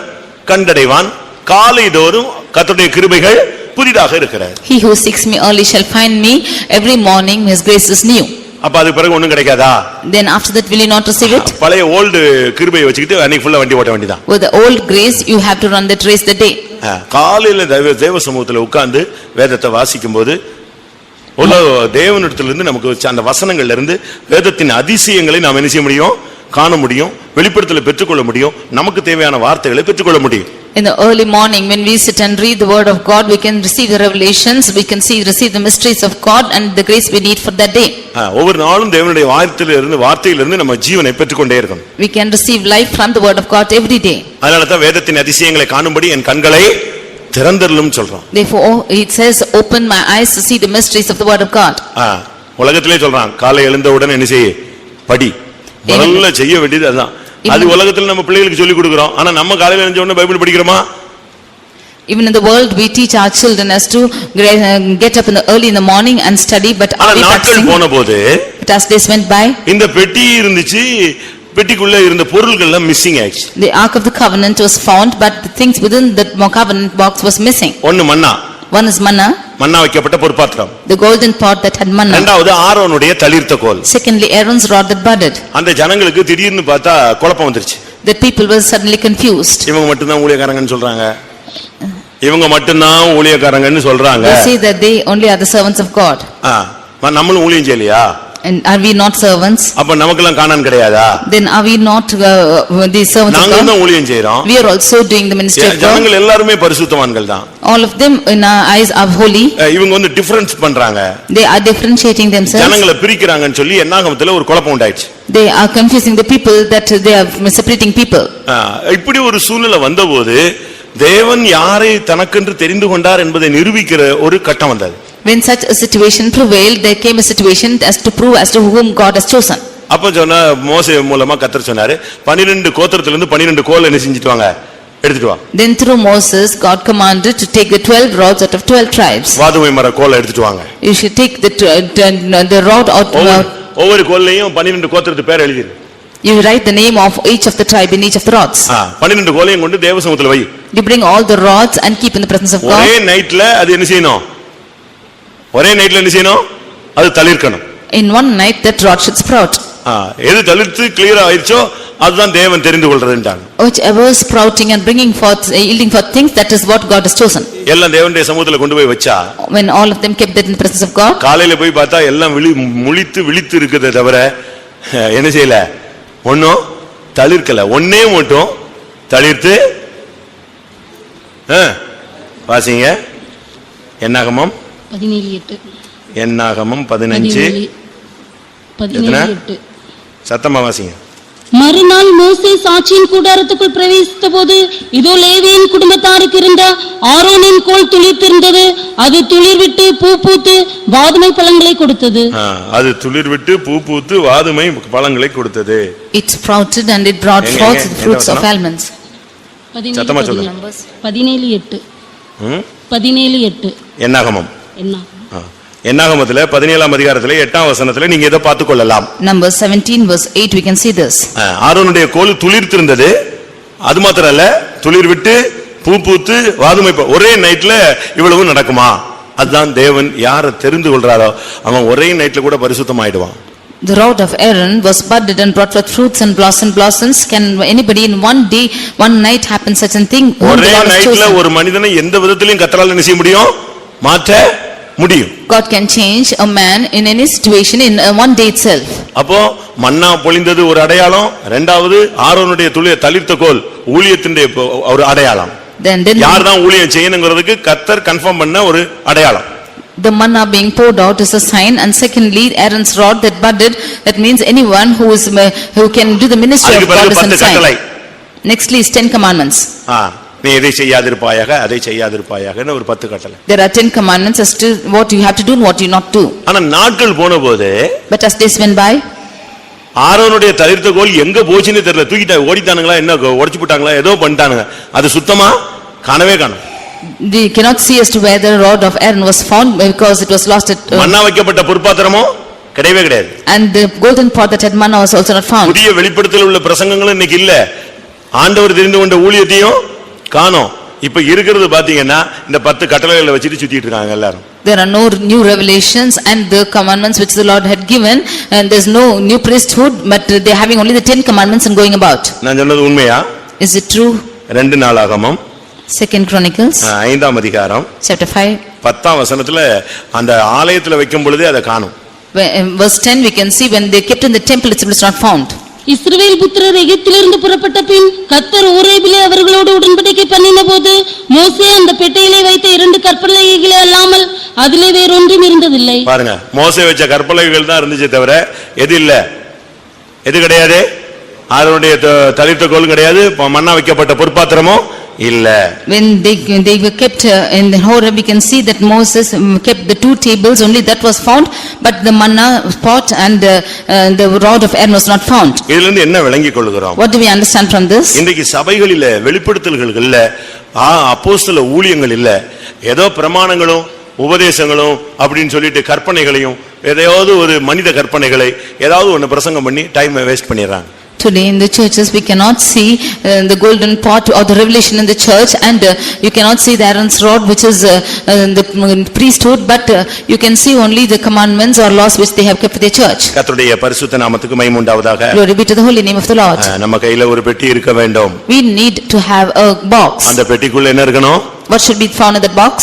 கண்டடைவான், காலைதோறும் கர்த்தருடைய கிருபைகள் புதிதாக இருக்கிறது. He who seeks me early shall find me, every morning his grace is new. அப்ப அது பிறகு ஒண்ணும் கிடைக்காதா? Then after that will you not receive it? பழைய ஓல்ட் கிருபையை வச்சுக்கிட்டு அன்னைக்கு ஃபுல்லா வண்டி ஓட்ட வேண்டியதான். With the old grace you have to run that race the day. காலையில தேவ சமூகத்துல உட்கார்ந்து வேதத்தை வாசிக்கும்போது தேவனிடத்திலிருந்து நமக்கு அந்த வசனங்கள்ல இருந்து வேதத்தின் அதிசயங்களை நாம் என்ன செய்ய முடியும்? காண முடியும், வெளிப்படுத்தலை பெற்றுக்கொள்ள முடியும், நமக்கு தேவையான வார்த்தைகளை பெற்றுக்கொள்ள முடியும். In the early morning when we sit and read the word of God, we can receive the revelations, we can receive the mysteries of God and the grace we need for that day. ஒவ்வொரு நாளும் தேவனுடைய வார்த்தையிலிருந்து நம்ம ஜீவனை பெற்றுக்கொண்டே இருக்கணும். We can receive life from the word of God every day. அதனால தான் வேதத்தின் அதிசயங்களை காணும்படி என் கண்களை திறந்தருளும் சொல்றோம். Therefore it says, open my eyes to see the mysteries of the word of God. உலகத்திலே சொல்றான், காலை எழுந்தவுடன் என்ன செய்ய? படி. முதல்ல செய்ய வேண்டியது அதுதான். அது உலகத்துல நம்ம பிள்ளைகளுக்கு சொல்லி கொடுக்கிறோம். ஆனா நம்ம காலையில எழுந்த உடனே Bible படிக்கிறோமா? Even in the world we teach our children as to get up early in the morning and study, but நாட்கள் போனபோது as days went by, இந்த பெட்டி இருந்துச்சு, பெட்டிக்குள்ள இருந்த பொருள்கள் எல்லாம் மிஸ்ஸிங் ஆயிடுச்சு. The Ark of the Covenant was found, but the things within that covenant box was missing. ஒன்னு மன்னா. One is manna. மன்னா வைக்கப்பட்ட பொற்பாத்திரம். The golden pot that had manna. இரண்டாவது ஆரோனுடைய தளிர்த்த கோல். Secondly, Aaron's rod that budded. அந்த ஜனங்களுக்கு திடீர்னு பார்த்தா குழப்பம் வந்துருச்சு. The people were suddenly confused. இவங்க மட்டும் தான் ஊழியக்காரங்கன்னு சொல்றாங்க. இவங்க மட்டும் தான் ஊழியக்காரங்கன்னு சொல்றாங்க. They say that they only are the servants of God. நம்மளும் ஊழியம் செய்யலையா? And are we not servants? அப்ப நமக்கெல்லாம் கானான் கிடையாதா? Then are we not the servants of God? நாங்க தான் ஊழியம் செய்றோம். We are also doing the ministry of God. ஜனங்கள் எல்லாரும் பரிசுத்தவான்கள் தான். All of them in our eyes are holy. இவங்க வந்து டிஃபரன்ஸ் பண்றாங்க. They are differentiating themselves. ஜனங்களை பிரிக்கறாங்கன்னு சொல்லி என்னாகமத்துல ஒரு குழப்பம் உண்டாயிடுச்சு. They are confusing the people, that they are separating people. இப்படி ஒரு சூழ்நிலை வந்தபோது தேவன் யாரை தனக்கென்று தெரிந்து கொண்டார் என்பதை நிரூபிக்கிற ஒரு கட்டம் வந்தது. When such a situation prevailed, there came a situation as to prove as to whom God has chosen. அப்ப சொன்ன மோசே மூலமா கர்த்தர் சொன்னாரு, 12 கோத்திரத்திலிருந்து 12 கோல் என்ன செஞ்சிட்டு வாங்க, எடுத்துட்டு வா. Then through Moses, God commanded to take the 12 rods out of 12 tribes. வாதுமை மர கோலை எடுத்துட்டு வாங்க. You should take the rod out. ஒவ்வொரு கோல்லையும் 12 கோத்திரத்து பேர் எழுதிரு. You write the name of each of the tribe in each of the rods. 12 கோலையும் கொண்டு தேவசமூகத்துல வை. You bring all the rods and keep in the presence of God. ஒரே நைட்ல அது என்ன செய்யணும்? ஒரே நைட்ல என்ன செய்யணும்? அது தளிர்க்கணும். In one night that rod should sprout. எது தளிர்த்து கிளியர் ஆயிருச்சோ அதுதான் தேவன் தெரிந்து கொள்றதுன்றாங்க. Whichever is sprouting and bringing forth, yielding forth things, that is what God has chosen. எல்லாம் தேவனுடைய சமூகத்துல கொண்டு போய் வச்சா, when all of them kept that in the presence of God, காலையில போய் பார்த்தா எல்லாம் விழித்து இருக்குதே தவிர என்ன செய்யல? ஒண்ணும் தளிர்க்கல. ஒண்ணே மட்டும் தளிர்த்து வாசிங்க. என்னாகமம் 17:8. என்னாகமம் 15:8. சத்தமா வாசிங்க. மறுநாள் மோசே சாட்சியின் கூடாரத்துக்குள் பிரவேசித்த போது இதோ லேவியின் குடும்பத்தாருக்கு இருந்த ஆரோனின் கோல் துளிர்த்திருந்தது. அது துளிர்விட்டு பூ பூத்து வாதுமை பழங்களை கொடுத்தது. அது துளிர்விட்டு பூ பூத்து வாதுமை பழங்களை கொடுத்தது. It sprouted and it brought forth the fruits of almonds. சத்தமா சொல்லுங்க. 17:8. 17:8. என்னாகமம். என்னாகமத்திலே 17ஆம் அதிகாரத்திலே 8ஆம் வசனத்திலே நீங்க இத பார்த்துக் கொள்ளலாம். Numbers 17 verse 8 we can see this. ஆரோனுடைய கோல் துளிர்த்திருந்தது. அது மாத்திரம் இல்ல, துளிர் விட்டு பூ பூத்து வாதுமை ஒரே நைட்ல இவ்வளவு நடக்குமா? அதுதான் தேவன் யாரை தெரிந்து கொள்றாரோ அவன் ஒரே நைட்ல கூட பரிசுத்தமாயிடுவான். The rod of Aaron was budded and brought forth fruits and blossoms. Can anybody in one day, one night happen such a thing? ஒரே நைட்ல ஒரு மனிதனை எந்த விதத்திலும் கர்த்தரால் என்ன செய்ய முடியும்? மாற்ற முடியும். God can change a man in any situation in one day itself. அப்போ மன்னா பொழிந்தது ஒரு அடையாளம். இரண்டாவது ஆரோனுடைய தளிர்த்த கோல் ஊழியத்தின் ஒரு அடையாளம். Then யார் தான் ஊழியம் செய்யணும்ங்கிறதுக்கு கர்த்தர் கன்ஃபார்ம் பண்ண ஒரு அடையாளம். The manna being poured out is a sign, and secondly Aaron's rod that budded, that means anyone who can do the ministry of God is a sign. Nextly is 10 commandments. நீ எதை செய்யாதிருப்பாயாக அதை செய்யாதிருப்பாயாகன்னு ஒரு 10 கட்டளை. There are 10 commandments as to what you have to do and what you not do. ஆனா நாட்கள் போனபோது, but as days went by, ஆரோனுடைய தளிர்த்த கோல் எங்க போச்சுன்னு தெரியல. தூக்கிட்ட ஓடிட்டானுங்களா, என்ன உடைச்சு போட்டாங்களா, ஏதோ பண்ணிட்டானுங்க. அது சுத்தமா காணவே காணோம். We cannot see as to where the rod of Aaron was found because it was lost at மன்னா வைக்கப்பட்ட பொற்பாத்திரமோ கிடையவே கிடையாது. And the golden pot that had manna was also not found. புதிய வெளிப்படுத்தல் உள்ள பிரசங்கங்களும் இன்னைக்கு இல்ல. ஆண்டவர் தெரிந்து கொண்ட ஊழியத்தையும் காணோம். இப்ப இருக்கிறது பாத்தீங்கன்னா இந்த 10 கட்டளைகளை வச்சிட்டு சுத்திட்டு இருக்காங்க எல்லாரும். There are no new revelations and the commandments which the Lord had given, and there's no new priesthood, but they are having only the 10 commandments and going about. நான் சொன்னது உண்மையா? Is it true? 2 நாளாகமம் 2 Chronicles 5ஆம் அதிகாரம் chapter 5 10ஆம் வசனத்துல அந்த ஆலயத்துல வைக்கும் பொழுதே அதை காணோம். verse 10 we can see when they kept in the temple it was not found. இஸ்ரவேல் புத்திரர் எகிப்திலிருந்து புறப்பட்ட பின் கர்த்தர் ஓரேபிலே அவர்களோடு உடன்படிக்கை பண்ணின போது மோசே அந்த பெட்டையிலே வைத்த 2 கற்பலகைகளை அல்லாமல் அதிலே வேறொன்றும் இருந்ததில்லை. பாருங்க, மோசே வச்ச கற்பலகைகள் தான் இருந்துச்சே தவிர எது இல்ல? எது கிடையாது? ஆரோனுடைய தளிர்த்த கோல் கிடையாது, மன்னா வைக்கப்பட்ட பொற்பாத்திரமோ இல்ல. When they were kept in the Horeb, we can see that Moses kept the 2 tables, only that was found, but the manna pot and the rod of Aaron was not found. இதிலிருந்து என்ன விளங்கிக் கொள்கிறோம்? What do we understand from this? இன்றைக்கு சபைகளில வெளிப்படுத்தல்கள் இல்ல, அப்போஸ்தல ஊழியங்கள் இல்ல, ஏதோ பிரமாணங்களும் உபதேசங்களும் அப்படின்னு சொல்லிட்டு கற்பனைகளையும் ஏதாவது ஒரு மனித கற்பனைகளை ஏதாவது ஒன்னு பிரசங்கம் பண்ணி டைம் வேஸ்ட் பண்ணிடுறாங்க. Today in the churches we cannot see the golden pot or the revelation in the church, and you cannot see the Aaron's rod which is the priesthood, but you can see only the commandments or laws which they have kept for their church. கர்த்தருடைய பரிசுத்த நாமத்துக்கு மகிமை உண்டாவதாக. Glory be to the holy name of the Lord. நம்ம கையில ஒரு பெட்டி இருக்க வேண்டும். We need to have a box. அந்த பெட்டிக்குள்ள என்ன இருக்கணும்? What should be found in that box?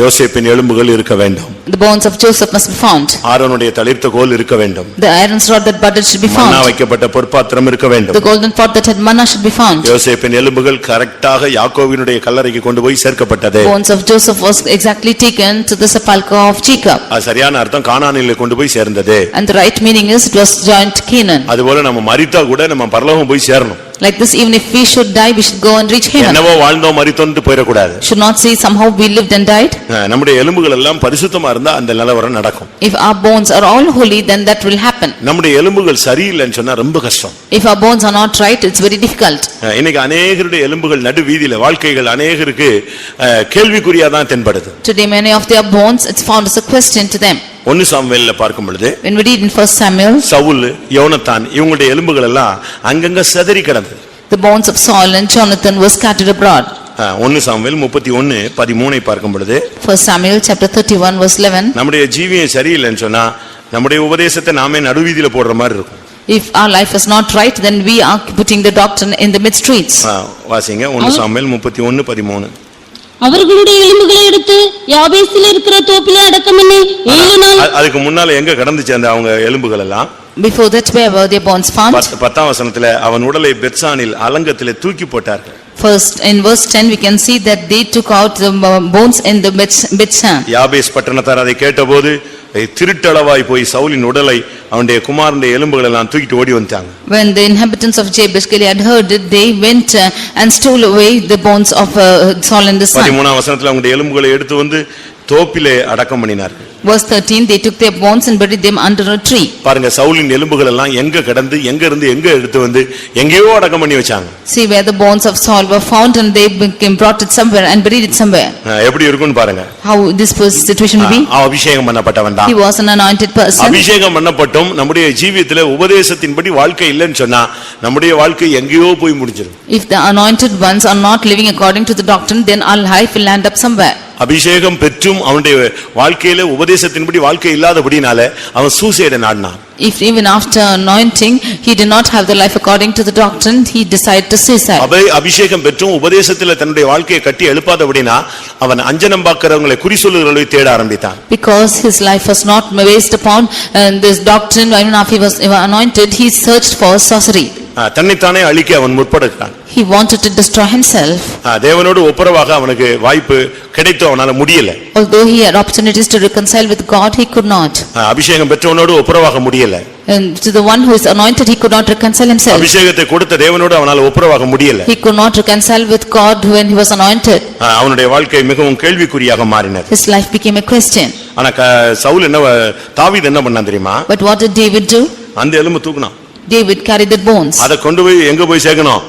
யோசேப்பின் எலும்புகள் இருக்க வேண்டும். The bones of Joseph must be found. ஆரோனுடைய தளிர்த்த கோல் இருக்க வேண்டும். The Aaron's rod that budded should be found. மன்னா வைக்கப்பட்ட பொற்பாத்திரம் இருக்க வேண்டும். The golden pot that had manna should be found. யோசேப்பின் எலும்புகள் கரெக்ட்டாக யாக்கோபினுடைய கல்லறைக்கு கொண்டு போய் சேர்க்கப்பட்டது. Bones of Joseph was exactly taken to the sepulchre of Jacob. அது சரியான அர்த்தம் கானானிலே கொண்டு போய் சேர்ந்தது. And the right meaning is it was joined to Canaan. அதுபோல நம்ம மரித்தா கூட நம்ம பரலோகம் போய் சேரணும். Like this, even if we should die, we should go and reach heaven. என்னவோ வாழ்ந்தோம் மரித்தோம்னு போயிடக்கூடாது. Should not say somehow we lived and died. நம்முடைய எலும்புகள் எல்லாம் பரிசுத்தமா இருந்தா அந்த நிலவரம் நடக்கும். If our bones are all holy, then that will happen. நம்முடைய எலும்புகள் சரியில்லைன்னு சொன்னா ரொம்ப கஷ்டம். If our bones are not right, it's very difficult. இன்னைக்கு அநேகருடைய எலும்புகள் நடு வீதியில வாழ்க்கைகள் அநேகருக்கு கேள்விக்குறியா தான் தென்படுது. Today many of their bones, it's found as a question to them. 1 சாமுவேல்ல பார்க்கும் பொழுது When we read in 1 Samuel, Saul யோனத்தான் இவங்களுடைய எலும்புகள் எல்லாம் அங்கங்க சிதறி கிடந்தது. the bones of Saul and Jonathan were scattered abroad. 1 Samuel 31:13 பார்க்கும் பொழுது 1 Samuel chapter 31 verse 11. நம்முடைய ஜீவியம் சரியில்லைன்னு சொன்னா நம்முடைய உபதேசத்தை நாமே நடுவீதியில போடுற மாதிரி இருக்கும். If our life is not right, then we are putting the doctrine in the mid streets. வாசிங்க 1 சாமுவேல் 31:13. அவர்களுடைய எலும்புகளை எடுத்து யாபேசில் இருக்கிற தோப்பிலே அடக்கம் பண்ணி 7 நாள். அதுக்கு முன்னால எங்க கடந்துச்சு அந்த அவங்க எலும்புகள் எல்லாம்? Before that, where were their bones found? 10ஆம் வசனத்துல அவன் உடலை பெத்சானில் அலங்கத்திலே தூக்கி போட்டார்கள். First, in verse 10, we can see that they took out the bones in the Bethshan. யாபேஸ் பட்டணத்தார் அதை கேட்டபோது திருட்டளவாய் போய் சவுலின் உடலை அவனுடைய குமாரனுடைய எலும்புகள் எல்லாம் தூக்கிட்டு ஓடி வந்துட்டாங்க. When the inhabitants of Jabesh Gilead heard it, they went and stole away the bones of Saul and his son. 13ஆம் வசனத்துல அவங்களுடைய எலும்புகளை எடுத்து வந்து தோப்பிலே அடக்கம் பண்ணினார்கள். Verse 13, they took their bones and buried them under a tree. பாருங்க சவுலின் எலும்புகள் எல்லாம் எங்க கடந்து எங்க இருந்து எங்க எடுத்து வந்து எங்கேயோ அடக்கம் பண்ணி வச்சாங்க. See where the bones of Saul were found and they brought it somewhere and buried it somewhere. எப்படி இருக்கும்னு பாருங்க. How this situation will be? அபிஷேகம் பண்ணப்பட்டவன் தான். He was an anointed person. அபிஷேகம் பண்ணப்பட்டும் நம்முடைய ஜீவியத்திலே உபதேசத்தின்படி வாழ்க்கை இல்லைன்னு சொன்னா நம்முடைய வாழ்க்கை எங்கேயோ போய் முடிஞ்சிரும். If the anointed ones are not living according to the doctrine, then our life will end up somewhere. அபிஷேகம் பெற்றும் அவனுடைய வாழ்க்கையில உபதேசத்தின்படி வாழ்க்கை இல்லாதபடினால அவன் சூசைடை நாடினான். If even after anointing he did not have the life according to the doctrine, he decided to suicide. அபிஷேகம் பெற்றும் உபதேசத்திலே தன்னுடைய வாழ்க்கையை கட்டி எழுப்பாதபடினா அவன் அஞ்சனம் பார்க்கிறவங்களை குறி சொல்லுகிறவர்களை தேட ஆரம்பித்தான். Because his life was not based upon this doctrine, even after he was anointed, he searched for sorcery. தன்னைத்தானே அழிக்க அவன் முற்படுகிறான். He wanted to destroy himself. தேவனோடு ஒப்புரவாக அவனுக்கு வாய்ப்பு கிடைத்து அவனால முடியல. Although he had opportunities to reconcile with God, he could not. அபிஷேகம் பெற்றவனோடு ஒப்புரவாக முடியல. And to the one who is anointed, he could not reconcile himself. அபிஷேகத்தை கொடுத்த தேவனோடு அவனால ஒப்புரவாக முடியல. He could not reconcile with God when he was anointed. அவனுடைய வாழ்க்கை மிகவும் கேள்விக்குறியாக மாறினது. His life became a question. ஆனா சவுல் தாவீது என்ன பண்ணான் தெரியுமா? But what did David do? அந்த எலும்பு தூக்குனான். David carried the bones. அதை கொண்டு போய் எங்க போய் சேர்க்கணும்?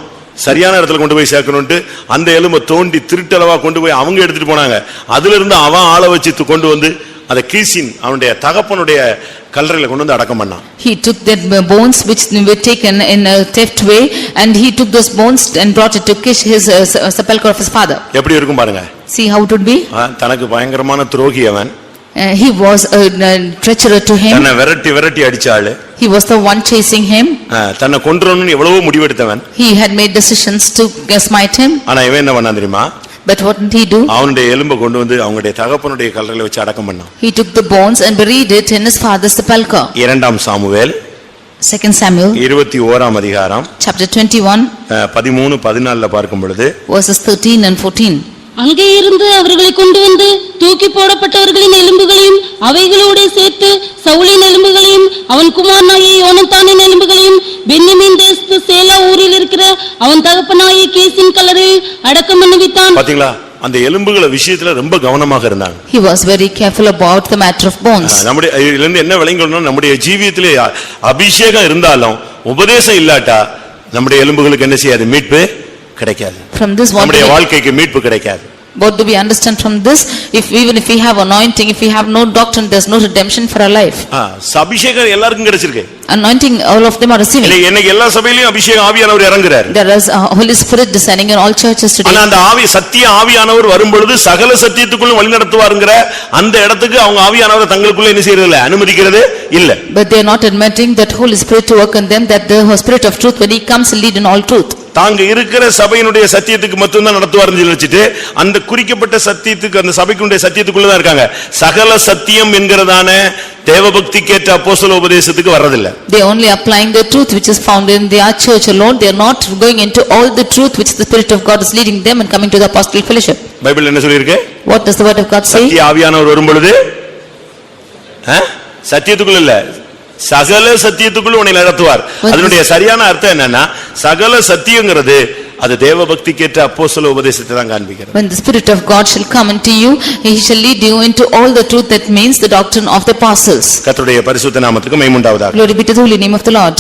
சரியான இடத்துல கொண்டு போய் சேர்க்கணும்ட்டு அந்த எலும்பை தோண்டி திருட்டளவா கொண்டு போய் அவங்க எடுத்துட்டு போனாங்க. அதுல இருந்து அவன் ஆளை வச்சு கொண்டு வந்து அதை கீசின் அவனுடைய தகப்பனுடைய கல்லறையில கொண்டு வந்து அடக்கம் பண்ணான். He took that bones which were taken in a theft way and he took those bones and brought it to Kish, his sepulchre of his father. எப்படி இருக்கும் பாருங்க. See how it would be? தனக்கு பயங்கரமான துரோகி அவன். He was a treacherer to him. தன்னை விரட்டி அடிச்சாளு. He was the one chasing him. தன்னை கொன்றணும்னு எவ்வளவோ முடிவெடுத்தவன். He had made decisions to smite him. ஆனா இவன் என்ன பண்ணான் தெரியுமா? But what did he do? அவனுடைய எலும்பை கொண்டு வந்து அவங்களுடைய தகப்பனுடைய கல்லறையில வச்சு அடக்கம் பண்ணான். He took the bones and buried it in his father's sepulchre. 2 Samuel 2 Samuel 21ஆம் அதிகாரம் chapter 21 13-14 பார்க்கும் பொழுது verses 13 and 14. அங்கே இருந்து அவர்களை கொண்டு வந்து தூக்கி போடப்பட்டவர்களின் எலும்புகளையும் அவைகளோடு சேர்த்து சவுலின் எலும்புகளையும் அவன் குமாரனாகிய யோனத்தானின் எலும்புகளையும் பென்யமீன் தேசத்து சேலா ஊரில் இருக்கிற அவன் தகப்பனாகிய கீசின் கல்லறையில் அடக்கம் பண்ணுவித்தான். பாத்தீங்களா? அந்த எலும்புகள விஷயத்துல ரொம்ப கவனமாக இருந்தாங்க. He was very careful about the matter of bones. நம்முடைய இதுல இருந்து என்ன விளங்கணும்னா நம்முடைய ஜீவியத்திலே அபிஷேகம் இருந்தாலும் உபதேசம் இல்லாட்டா நம்முடைய எலும்புகளுக்கு என்ன செய்யாது? மீட்பு கிடைக்காது. From this நம்முடைய வாழ்க்கைக்கு மீட்பு கிடைக்காது. What do we understand from this? Even if we have anointing, if we have no doctrine, there's no redemption for our life. அபிஷேகம் எல்லாருக்கும் கிடைச்சிருக்கு. Anointing, all of them are receiving. இன்னைக்கு எல்லா சபையிலும் அபிஷேகம் ஆவியானவர் இறங்குறார். There is a Holy Spirit descending in all churches today. ஆனா அந்த சத்திய ஆவியானவர் வரும்பொழுது சகல சத்தியத்துக்குள்ள வழிநடத்துவாருங்கற அந்த இடத்துக்கு அவங்க ஆவியானவரை தங்களுக்குள்ள என்ன செய்யறது இல்ல, அனுமதிக்கிறது இல்ல. But they are not admitting that Holy Spirit to work in them, that the Spirit of truth when he comes will lead in all truth. தாங்க இருக்கிற சபையினுடைய சத்தியத்துக்கு மட்டும் தான் நடத்துவார்னு சொல்லிச்சிட்டு அந்த குறிக்கப்பட்ட சத்தியத்துக்கு அந்த சபைக்குடைய சத்தியத்துக்குள்ள தான் இருக்காங்க. சகல சத்தியம் என்கிறதான தேவபக்திக்கேற்ற அப்போஸ்தல உபதேசத்துக்கு வர்றதில்ல. They only applying the truth which is found in their church alone. They are not going into all the truth which the Spirit of God is leading them and coming to the apostolic fellowship. Bible என்ன சொல்லிருக்கு? What does the word of God say? சத்திய ஆவியானவர் வரும்பொழுது சத்தியத்துக்குள்ள இல்ல, சகல சத்தியத்துக்குள்ள உன்னை நடத்துவார். அதனுடைய சரியான அர்த்தம் என்னன்னா சகல சத்தியங்கிறது அது தேவ பக்திக்கேற்ற அப்போஸ்தல உபதேசத்தை தான் காண்பிக்கிறது. When the Spirit of God shall come into you, He shall lead you into all the truth that means the doctrine of the apostles. கர்த்தருடைய பரிசுத்த நாமத்துக்கு மகிமை உண்டாவதாக. Glory be to the holy name of the Lord.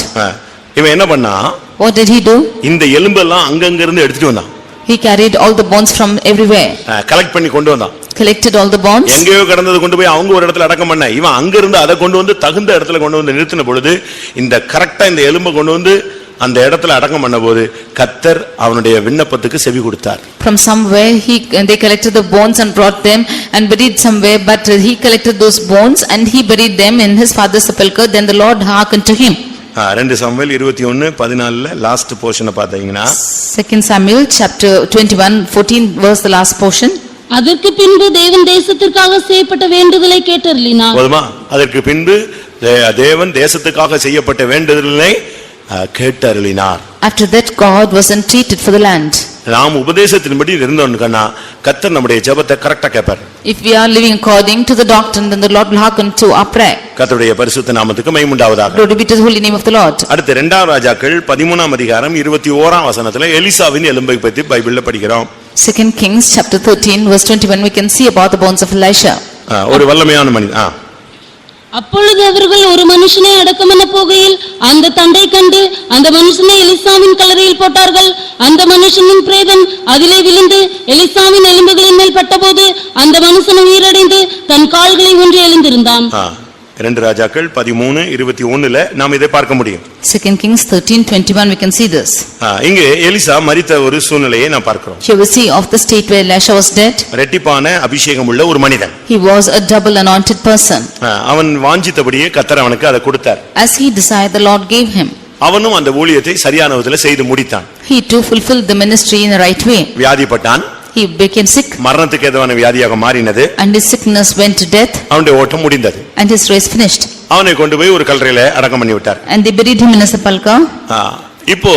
இவன் என்ன பண்ணா? What did he do? இந்த எலும்பெல்லாம் அங்கங்க இருந்து எடுத்துட்டு வந்தான். He carried all the bones from everywhere. Collect பண்ணி கொண்டு வந்தான். Collected all the bones. எங்கேயோ கடந்தது கொண்டு போய் அவங்க ஒரு இடத்துல அடக்கம் பண்ண, இவன் அங்க இருந்து அதை கொண்டு வந்து தகுந்த இடத்துல கொண்டு வந்து நிறுத்தின பொழுது இந்த கரெக்டா இந்த எலும்பை கொண்டு வந்து அந்த இடத்துல அடக்கம் பண்ண போது கர்த்தர் அவனுடைய விண்ணப்பத்துக்கு செவி கொடுத்தார். From somewhere they collected the bones and brought them and buried somewhere, but he collected those bones and he buried them in his father's sepulchre. Then the Lord hearkened to him. 2 Samuel 21:14 last போர்ஷனை பார்த்தீங்கன்னா 2 Samuel chapter 21:14 verse the last portion. அதற்கு பின்பு தேவன் தேசத்திற்காக செய்யப்பட்ட வேண்டுதலை கேட்டருளினார். போதுமா? அதற்கு பின்பு தேவன் தேசத்துக்காக செய்யப்பட்ட வேண்டுதலை கேட்டருளினார். After that God was entreated for the land. நாம் உபதேசத்தின்படி இருந்தோம்னா கர்த்தர் நம்முடைய ஜெபத்தை கரெக்ட்டா கேட்பார். If we are living according to the doctrine, then the Lord will hearken to our prayer. கர்த்தருடைய பரிசுத்த நாமத்துக்கு மகிமை உண்டாவதாக. Glory be to the holy name of the Lord. அடுத்து 2 ராஜாக்கள் 13 அதிகாரம் 21 வசனத்துல எலிசாவின் எலும்பை பற்றி பைபிள்ல படிக்கிறோம். 2 Kings chapter 13 verse 21 we can see about the bones of Elisha. ஒரு வல்லமையான மனிதன். அப்பொழுது அவர்கள் ஒரு மனுஷனை அடக்கம் பண்ண போகையில் அந்த தண்டை கண்டு அந்த மனுஷனை எலிசாவின் கல்லறையில் போட்டார்கள். அந்த மனுஷனின் பிரேதம் அதிலே விழுந்து எலிசாவின் எலும்புகளின் மேல் பட்டபோது அந்த மனுஷன் உயிரடைந்து தன் கால்களை ஊன்றி எழுந்திருந்தான். 2 ராஜாக்கள் 13:21 நாம் இதை பார்க்க முடியும். 2 Kings 13:21 we can see this. இங்கே எலிசா மரித்த ஒரு சூழ்நிலையை நாம் பார்க்கிறோம். Here we see of the state where Elisha was dead. இரட்டிப்பான அபிஷேகம் உள்ள ஒரு மனிதன். He was a double anointed person. அவன் வாஞ்சித்தபடியே கர்த்தர் அவனுக்கு அதை கொடுத்தார். As he desired, the Lord gave him. அவனும் அந்த ஊழியத்தை சரியான விதத்தில் செய்து முடித்தான். He too fulfilled the ministry in the right way. வியாதிப்பட்டான். He became sick. மரணத்துக்கு ஏதுவான வியாதியாக மாறினது. And his sickness went to death. அவனுடைய ஓட்டம் முடிந்தது. And his race finished. அவனை கொண்டு போய் ஒரு கல்லறையில அடக்கம் பண்ணி விட்டார். And they buried him in a sepulchre. இப்போ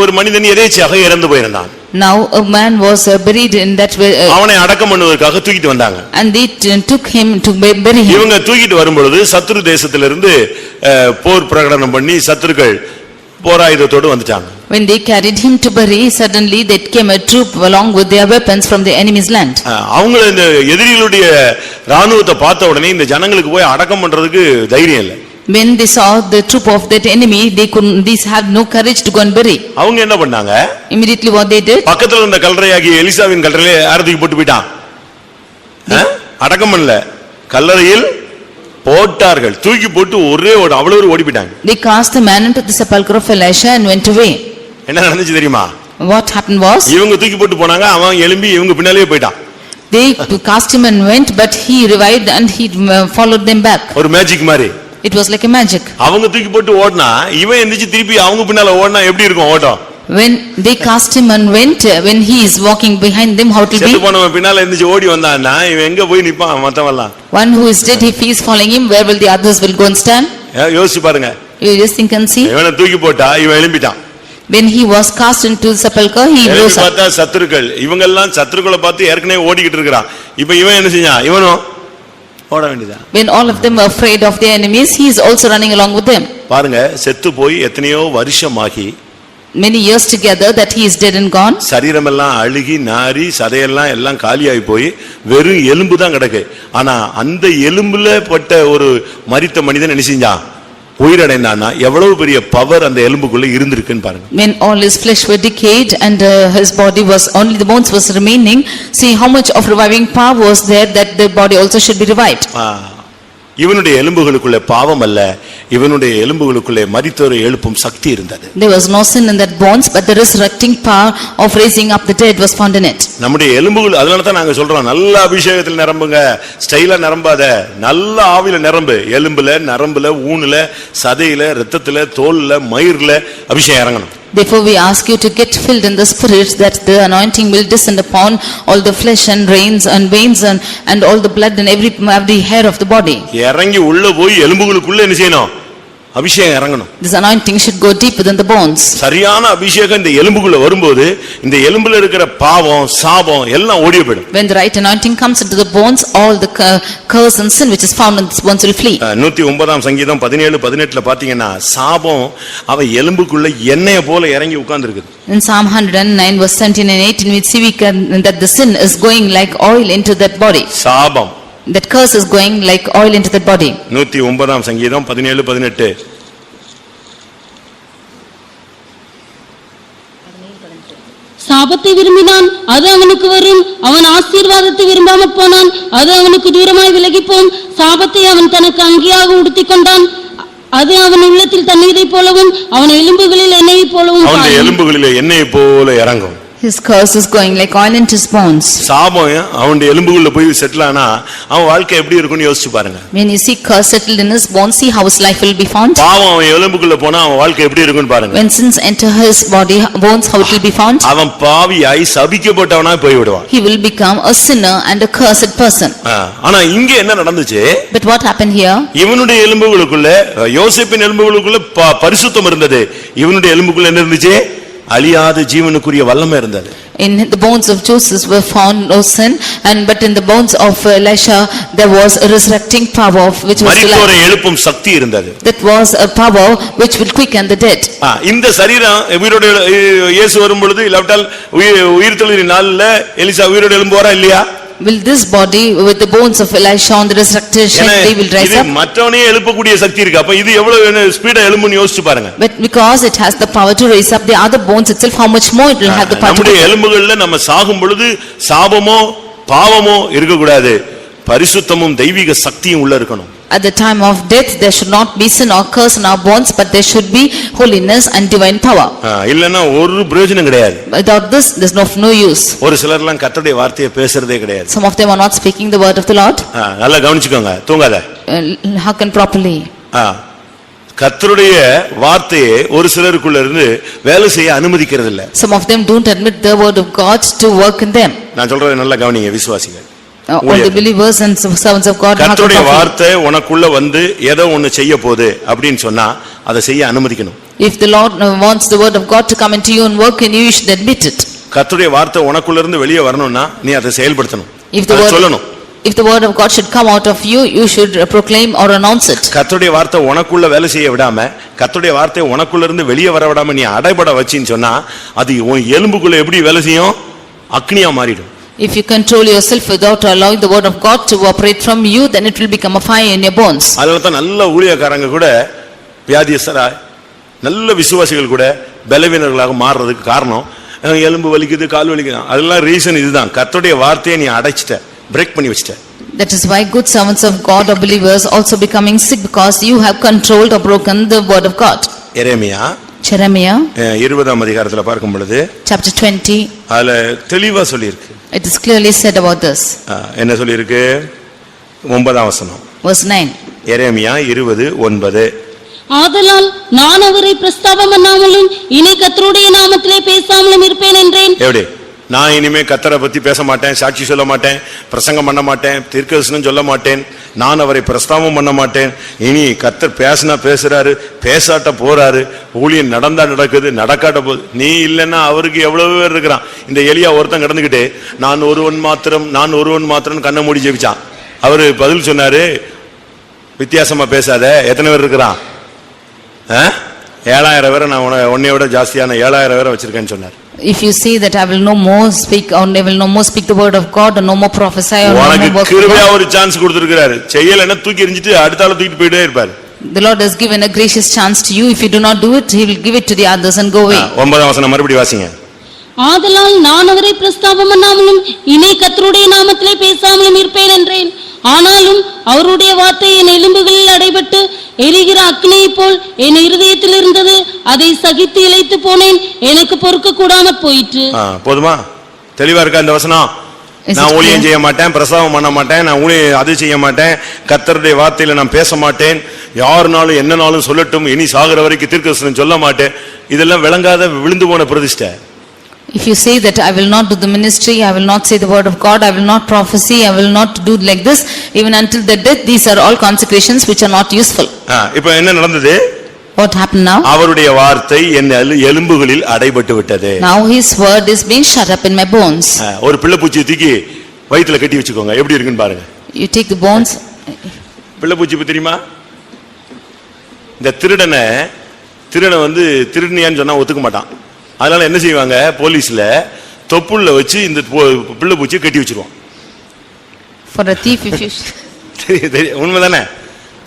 ஒரு மனிதன் எதேச்சையாக இறந்து போயிருந்தான். Now a man was buried in that way. அவனை அடக்கம் பண்ணுவதற்காக தூக்கிட்டு வந்தாங்க. And they took him to bury him. இவங்க தூக்கிட்டு வரும்பொழுது சத்துரு தேசத்திலிருந்து போர் பிரகடனம் பண்ணி சத்துருக்கள் போராயுதத்தோடு வந்துட்டாங்க. When they carried him to bury, suddenly there came a troop along with their weapons from the enemy's land. அவங்க இந்த எதிரிகளுடைய ராணுவத்தை பார்த்த உடனே இந்த ஜனங்களுக்கு போய் அடக்கம் பண்றதுக்கு தைரியம் இல்லை. When they saw the troop of that enemy, these had no courage to go and bury. அவங்க என்ன பண்ணாங்க? Immediately what they did? பக்கத்துல இருந்த கல்லறையாகிய எலிசாவின் கல்லறையிலே ஆரதிக்கு போட்டு போயிட்டான். அடக்கம் பண்ணல, கல்லறையில் போட்டார்கள். தூக்கி போட்டு ஒரே அவ்வளவு ஓடி போயிட்டாங்க. They cast the man into the sepulchre of Elisha and went away. என்ன நடந்துச்சு தெரியுமா? What happened was, இவங்க தூக்கி போட்டு போனாங்க, அவன் எழும்பி இவங்க பின்னாலேயே போயிட்டான். they cast him and went, but he revived and he followed them back. ஒரு மேஜிக் மாதிரி. It was like a magic. அவங்க தூக்கி போட்டு ஓடுனா இவன் எந்திரிச்சு திருப்பி அவங்க பின்னால ஓடுனா எப்படி இருக்கும் ஓட்டம்? When they cast him and went, when he is walking behind them, how it will செத்து be? போனவன் பின்னால எந்திரிச்சு ஓடி வந்தான்னா இவன் எங்க போய் நிப்பான் மத்தவெல்லாம்? One who is dead, if he is following him, where will the others will go and stand? யோசிச்சு பாருங்க. You just think and see. இவனை தூக்கி போட்டா இவன் எழும்பிட்டான். When he was cast into the sepulchre, he rose up. பார்த்தா சத்துருக்கள் இவங்க எல்லாம் சத்துருக்களை பார்த்து ஏற்கனவே ஓடிக்கிட்டு இருக்கிறான். இப்ப இவன் என்ன செஞ்சான்? இவனும் ஓட வேண்டியதா? When all of them were afraid of their enemies, he is also running along with them. பாருங்க, செத்து போய் எத்தனையோ வருஷமாகி many years together that he is dead and gone. சரீரம் எல்லாம் அழுகி நாரி சதையெல்லாம் எல்லாம் காலியாகி போய் வெறும் எலும்பு தான் கிடக்கு. ஆனா அந்த எலும்புல பட்ட ஒரு மரித்த மனிதன் என்ன செஞ்சான்? உயிரடைந்தானா எவ்வளவு பெரிய பவர் அந்த எலும்புக்குள்ள இருந்திருக்குன்னு பாருங்க. When all his flesh were decayed and his body was only the bones was remaining, see how much of reviving power was there that the body also should be revived. இவனுடைய எலும்புகளுக்குள்ளே பாவம் அல்ல, இவனுடைய எலும்புகளுக்குள்ளே மரித்தோரை எழுப்பும் சக்தி இருந்தது. There was no sin in that bones, but the resurrecting power of raising up the dead was found in it. நம்முடைய எலும்புகள், அதனால தான் நாங்க சொல்றோம் நல்ல அபிஷேகத்தில் நிரம்புங்க, ஸ்டைலா நிரம்பாத, நல்ல ஆவியில நிரம்பு. எலும்புல, நரம்புல, ஊனுல, சதையில, இரத்தத்துல, தோல்ல, மயிர்ல அபிஷேகம் இறங்கணும். Therefore we ask you to get filled in the spirit, that the anointing will descend upon all the flesh and veins and all the blood and every hair of the body. இறங்கி உள்ள போய் எலும்புகளுக்குள்ள என்ன செய்யணும்? அபிஷேகம் இறங்கணும். This anointing should go deep within the bones. சரியான அபிஷேகம் இந்த எலும்புக்குள்ள வரும்போது இந்த எலும்புல இருக்கிற பாவம் சாபம் எல்லாம் ஓடி போயிடும். When the right anointing comes into the bones, all the curse and sin which is found in these bones will flee. 109 சங்கீதம் 17-18 பாத்தீங்கன்னா சாபம் அவ எலும்புக்குள்ள எண்ணெயை போல இறங்கி உட்கார்ந்திருக்குது. In Psalm 109 verse 17 and 18 we see that the sin is going like oil into that body. சாபம், that curse is going like oil into that body. 109 சங்கீதம் 17-18. சாபத்தை விரும்பினான், அது அவனுக்கு வரும். அவன் ஆசீர்வாதத்தை விரும்பாமற் போனான், அது அவனுக்கு தூரமாய் விலகிப்போம். சாபத்தை அவன் தனக்கு அங்கியாக உடுத்திக் கொண்டான், அது அவன் உள்ளத்தில் தண்ணீரை போலவும் அவன் எலும்புகளில் எண்ணெயை போலவும். அவன் எலும்புகளில் எண்ணெயை போல இறங்கும். His curse is going like oil into his bones. சாபம் அவன் எலும்புக்குள்ள போய் செட்டில் ஆனா அவன் வாழ்க்கை எப்படி இருக்கும்னு யோசிச்சு பாருங்க. When you see curse settled in his bones, see how his life will be found. பாவம் அவன் எலும்புக்குள்ள போனா அவன் வாழ்க்கை எப்படி இருக்கும்னு பாருங்க. When sins enter his body bones, how it will be found? அவன் பாவியாய் சபிக்கப்பட்டவனாய் போய் விடுவான். He will become a sinner and a cursed person. ஆனா இங்க என்ன நடந்துச்சு? But what happened here? இவனுடைய எலும்புகளுக்குள்ள யோசேப்பின் எலும்புகளுக்குள்ள பரிசுத்தம் இருந்தது. இவனுடைய எலும்புக்குள்ள என்ன இருந்துச்சு? அழியாத ஜீவனுக்குரிய வல்லமை இருந்தது. In the bones of Joseph were found no sin, but in the bones of Elisha there was a resurrecting power which was மரித்தோரை எழுப்பும் சக்தி இருந்தது. That was a power which will quicken the dead. இந்த சரீரம் உயிரோடு இயேசு வரும் பொழுது இல்லாவிட்டால் உயிர்த்தெழுதலின் நாள்ல எலிசா உயிரோடு எழும்புவாரா இல்லையா? Will this body with the bones of Elisha on the resurrection they will rise up? மற்றவனே எழுப்பக்கூடிய சக்தி இருக்கு. அப்ப இது எவ்வளவு ஸ்பீடா எழும்புன்னு யோசிச்சு பாருங்க. But because it has the power to raise up the other bones itself, how much more it will have the power. நம்முடைய எலும்புகள்ல நம்ம சாகும் பொழுது சாபமோ பாவமோ இருக்க கூடாது. பரிசுத்தமும் தெய்வீக சக்தியும் உள்ள இருக்கணும். At the time of death there should not be sin or curse in our bones, but there should be holiness and divine power. இல்லனா ஒரு பிரயோஜனம் கிடையாது. Without this there's no use. ஒரு சிலர்லாம் கர்த்தருடைய வார்த்தையை பேசுறதே கிடையாது. Some of them are not speaking the word of the Lord. நல்லா கவனிச்சுக்கோங்க, தூங்காத. Hearken properly. கர்த்தருடைய வார்த்தையை ஒரு சிலருக்குள்ள இருந்து வேலை செய்ய அனுமதிக்கிறது இல்ல. Some of them don't admit the word of God to work in them. நான் சொல்றதை நல்லா கவனிங்க விசுவாசிகள். All the believers and servants of God. கர்த்தருடைய வார்த்தை உனக்குள்ள வந்து ஏதோ ஒன்னு செய்ய போகுது அப்படினு சொன்னா அதை செய்ய அனுமதிக்கணும். If the Lord wants the word of God to come into you and work in you, you should admit it. கர்த்தருடைய வார்த்தை உனக்குள்ள இருந்து வெளியே வரணும்னா நீ அதை செயல்படுத்தணும். சொல்லணும். If the word of God should come out of you, you should proclaim or announce it. கர்த்தருடைய வார்த்தை உனக்குள்ள வேலை செய்ய விடாம கர்த்தருடைய வார்த்தை உனக்குள்ள இருந்து வெளியே வர விடாம நீ அடைபட வச்சின்னு சொன்னா அது உன் எலும்புக்குள்ள எப்படி வேலை செய்யும்? அக்னியா மாறிடும். If you control yourself without allowing the word of God to operate from you, then it will become a fire in your bones. அதனால தான் நல்ல ஊழியக்காரங்க கூட வியாதியஸ்தரா நல்ல விசுவாசிகள் கூட பலவீனர்களாக மாறுறதுக்கு காரணம் எலும்பு வலிக்குது கால் வலிக்குது அதெல்லாம் ரீசன் இதுதான். கர்த்தருடைய வார்த்தையை நீ அடைச்சிட்ட, பிரேக் பண்ணி வச்சிட்ட. That is why good servants of God or believers also becoming sick, because you have controlled or broken the word of God. Jeremiah 20ஆம் அதிகாரத்துல பார்க்கும் பொழுது chapter 20 அதுல தெளிவா சொல்லி இருக்கு. It is clearly said about this. என்ன சொல்லி இருக்கு? 9ஆம் வசனம். Verse 9. எரேமியா 20:9. ஆதலால் நான் அவரை பிரஸ்தாபம் பண்ணாமலும் இனி கர்த்தருடைய நாமத்திலே பேசாமலும் இருப்பேன் என்றேன். எப்படி? நான் இனிமே கர்த்தரை பத்தி பேச மாட்டேன், சாட்சி சொல்ல மாட்டேன், பிரசங்கம் பண்ண மாட்டேன், தீர்க்கதரிசனம் சொல்ல மாட்டேன், நான் அவரை பிரஸ்தாபம் பண்ண மாட்டேன். இனி கர்த்தர் பேசினா பேசுறாரு, பேசாட்ட போறாரு, ஊழியம் நடந்தா நடக்குது, நடக்காட்ட போகுது. நீ இல்லைன்னா அவருக்கு எவ்வளவு பேர் இருக்கிறான். இந்த எலியா ஒருத்தன் கிடந்துகிட்டு நான் ஒருவன் மாத்திரம் கண்ணை மூடி ஜெபிச்சான். அவரு பதில் சொன்னாரு, வித்தியாசமா பேசாத, எத்தனை பேர் இருக்கிறான்? 7000 பேரை நான் உன்னை விட ஜாஸ்தியான 7000 பேரை வச்சிருக்கேன்னு சொன்னார். If you say that I will no more speak or I will no more speak the word of God or no more prophesy or no more work, கிருபையா ஒரு சான்ஸ் கொடுத்திருக்காரு. செய்யலன்னா தூக்கி எறிஞ்சிட்டு அடுத்த ஆளை தூக்கிட்டு போயிட்டே இருப்பார். The Lord has given a gracious chance to you. If you do not do it, he will give it to the others and go away. 9ஆம் வசனம் மறுபடியும் வாசிங்க. ஆதலால் நான் அவரை பிரஸ்தாபம் பண்ணாமலும் இனி கர்த்தருடைய நாமத்திலே பேசாமலும் இருப்பேன் என்றேன். ஆனாலும் அவருடைய வார்த்தை என் எலும்புகளில் அடைபட்டு எரிகிற அக்னியைப் போல் என் இருதயத்தில் இருந்தது. அதை சகித்து இளைத்து போனேன், எனக்கு பொறுக்க கூடாம போயிற்று. போதுமா? தெளிவா இருக்கா இந்த வசனம்? நான் ஊழியம் செய்ய மாட்டேன், பிரசவம் பண்ண மாட்டேன், நான் ஊழியம் அது செய்ய மாட்டேன், கர்த்தருடைய வார்த்தையில நான் பேச மாட்டேன், யாருனாலும் என்னனாலும் சொல்லட்டும், இனி சாகுற வரைக்கும் தீர்க்கதரிசனம் சொல்ல மாட்டேன். இதெல்லாம் விளங்காத விழுந்து போன பிரதிஷ்டை. If you say that I will not do the ministry, I will not say the word of God, I will not prophesy, I will not do like this, even until the death, these are all consecrations which are not useful. இப்போ என்ன நடந்தது? What happened now? அவருடைய வார்த்தை என் எலும்புகளில் அடைபட்டு விட்டது. Now his word is being shut up in my bones. ஒரு பிள்ளை பூச்சியை தூக்கி வயித்துல கட்டி வச்சுக்கோங்க, எப்படி இருக்குன்னு பாருங்க. You take the bones. பிள்ளை பூச்சி தெரியுமா? இந்த திருடன் வந்து திருடனியான்னு சொன்னா ஒத்துக்க மாட்டான். அதனால என்ன செய்வாங்க, போலீஸ்ல தொப்புள்ள வச்சு இந்த பிள்ளை பூச்சியை கட்டி வச்சிருவான். For a thief if you உண்மைதானே?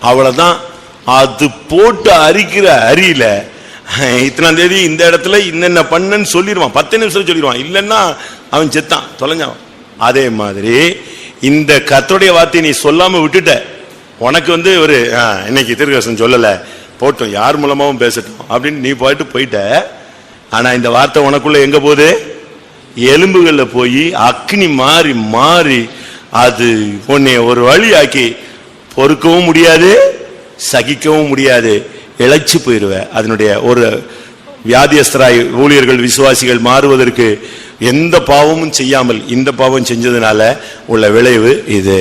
அவ்வளவுதான். அது போட்டு அரிக்கிற அரியில இத்தனாம் தேதி இந்த இடத்துல இன்னென்ன பண்ணன்னு சொல்லிடுவான். 10 நிமிஷம் சொல்லிடுவான். இல்லன்னா அவன் செத்தான், தொலைஞ்சான். அதே மாதிரி இந்த கர்த்தருடைய வார்த்தையை நீ சொல்லாம விட்டுட்ட, உனக்கு வந்து ஒரு இன்னைக்கு தீர்க்கதரிசனம் சொல்லல போட்டோம், யார் மூலமாவும் பேசட்டும் அப்படின்னு நீ போயிட்ட. ஆனா இந்த வார்த்தை உனக்குள்ள எங்க போகுது? எலும்புகள்ல போய் அக்னி மாறி மாறி அது உன்னை ஒரு வழியாக்கி பொறுக்கவும் முடியாது, சகிக்கவும் முடியாது, இழைச்சு போயிருவ. அதனுடைய ஒரு வியாதியஸ்தராய் ஊழியர்கள் விசுவாசிகள் மாறுவதற்கு எந்த பாவமும் செய்யாமல் இந்த பாவம் செஞ்சதுனால உள்ள விளைவு இது.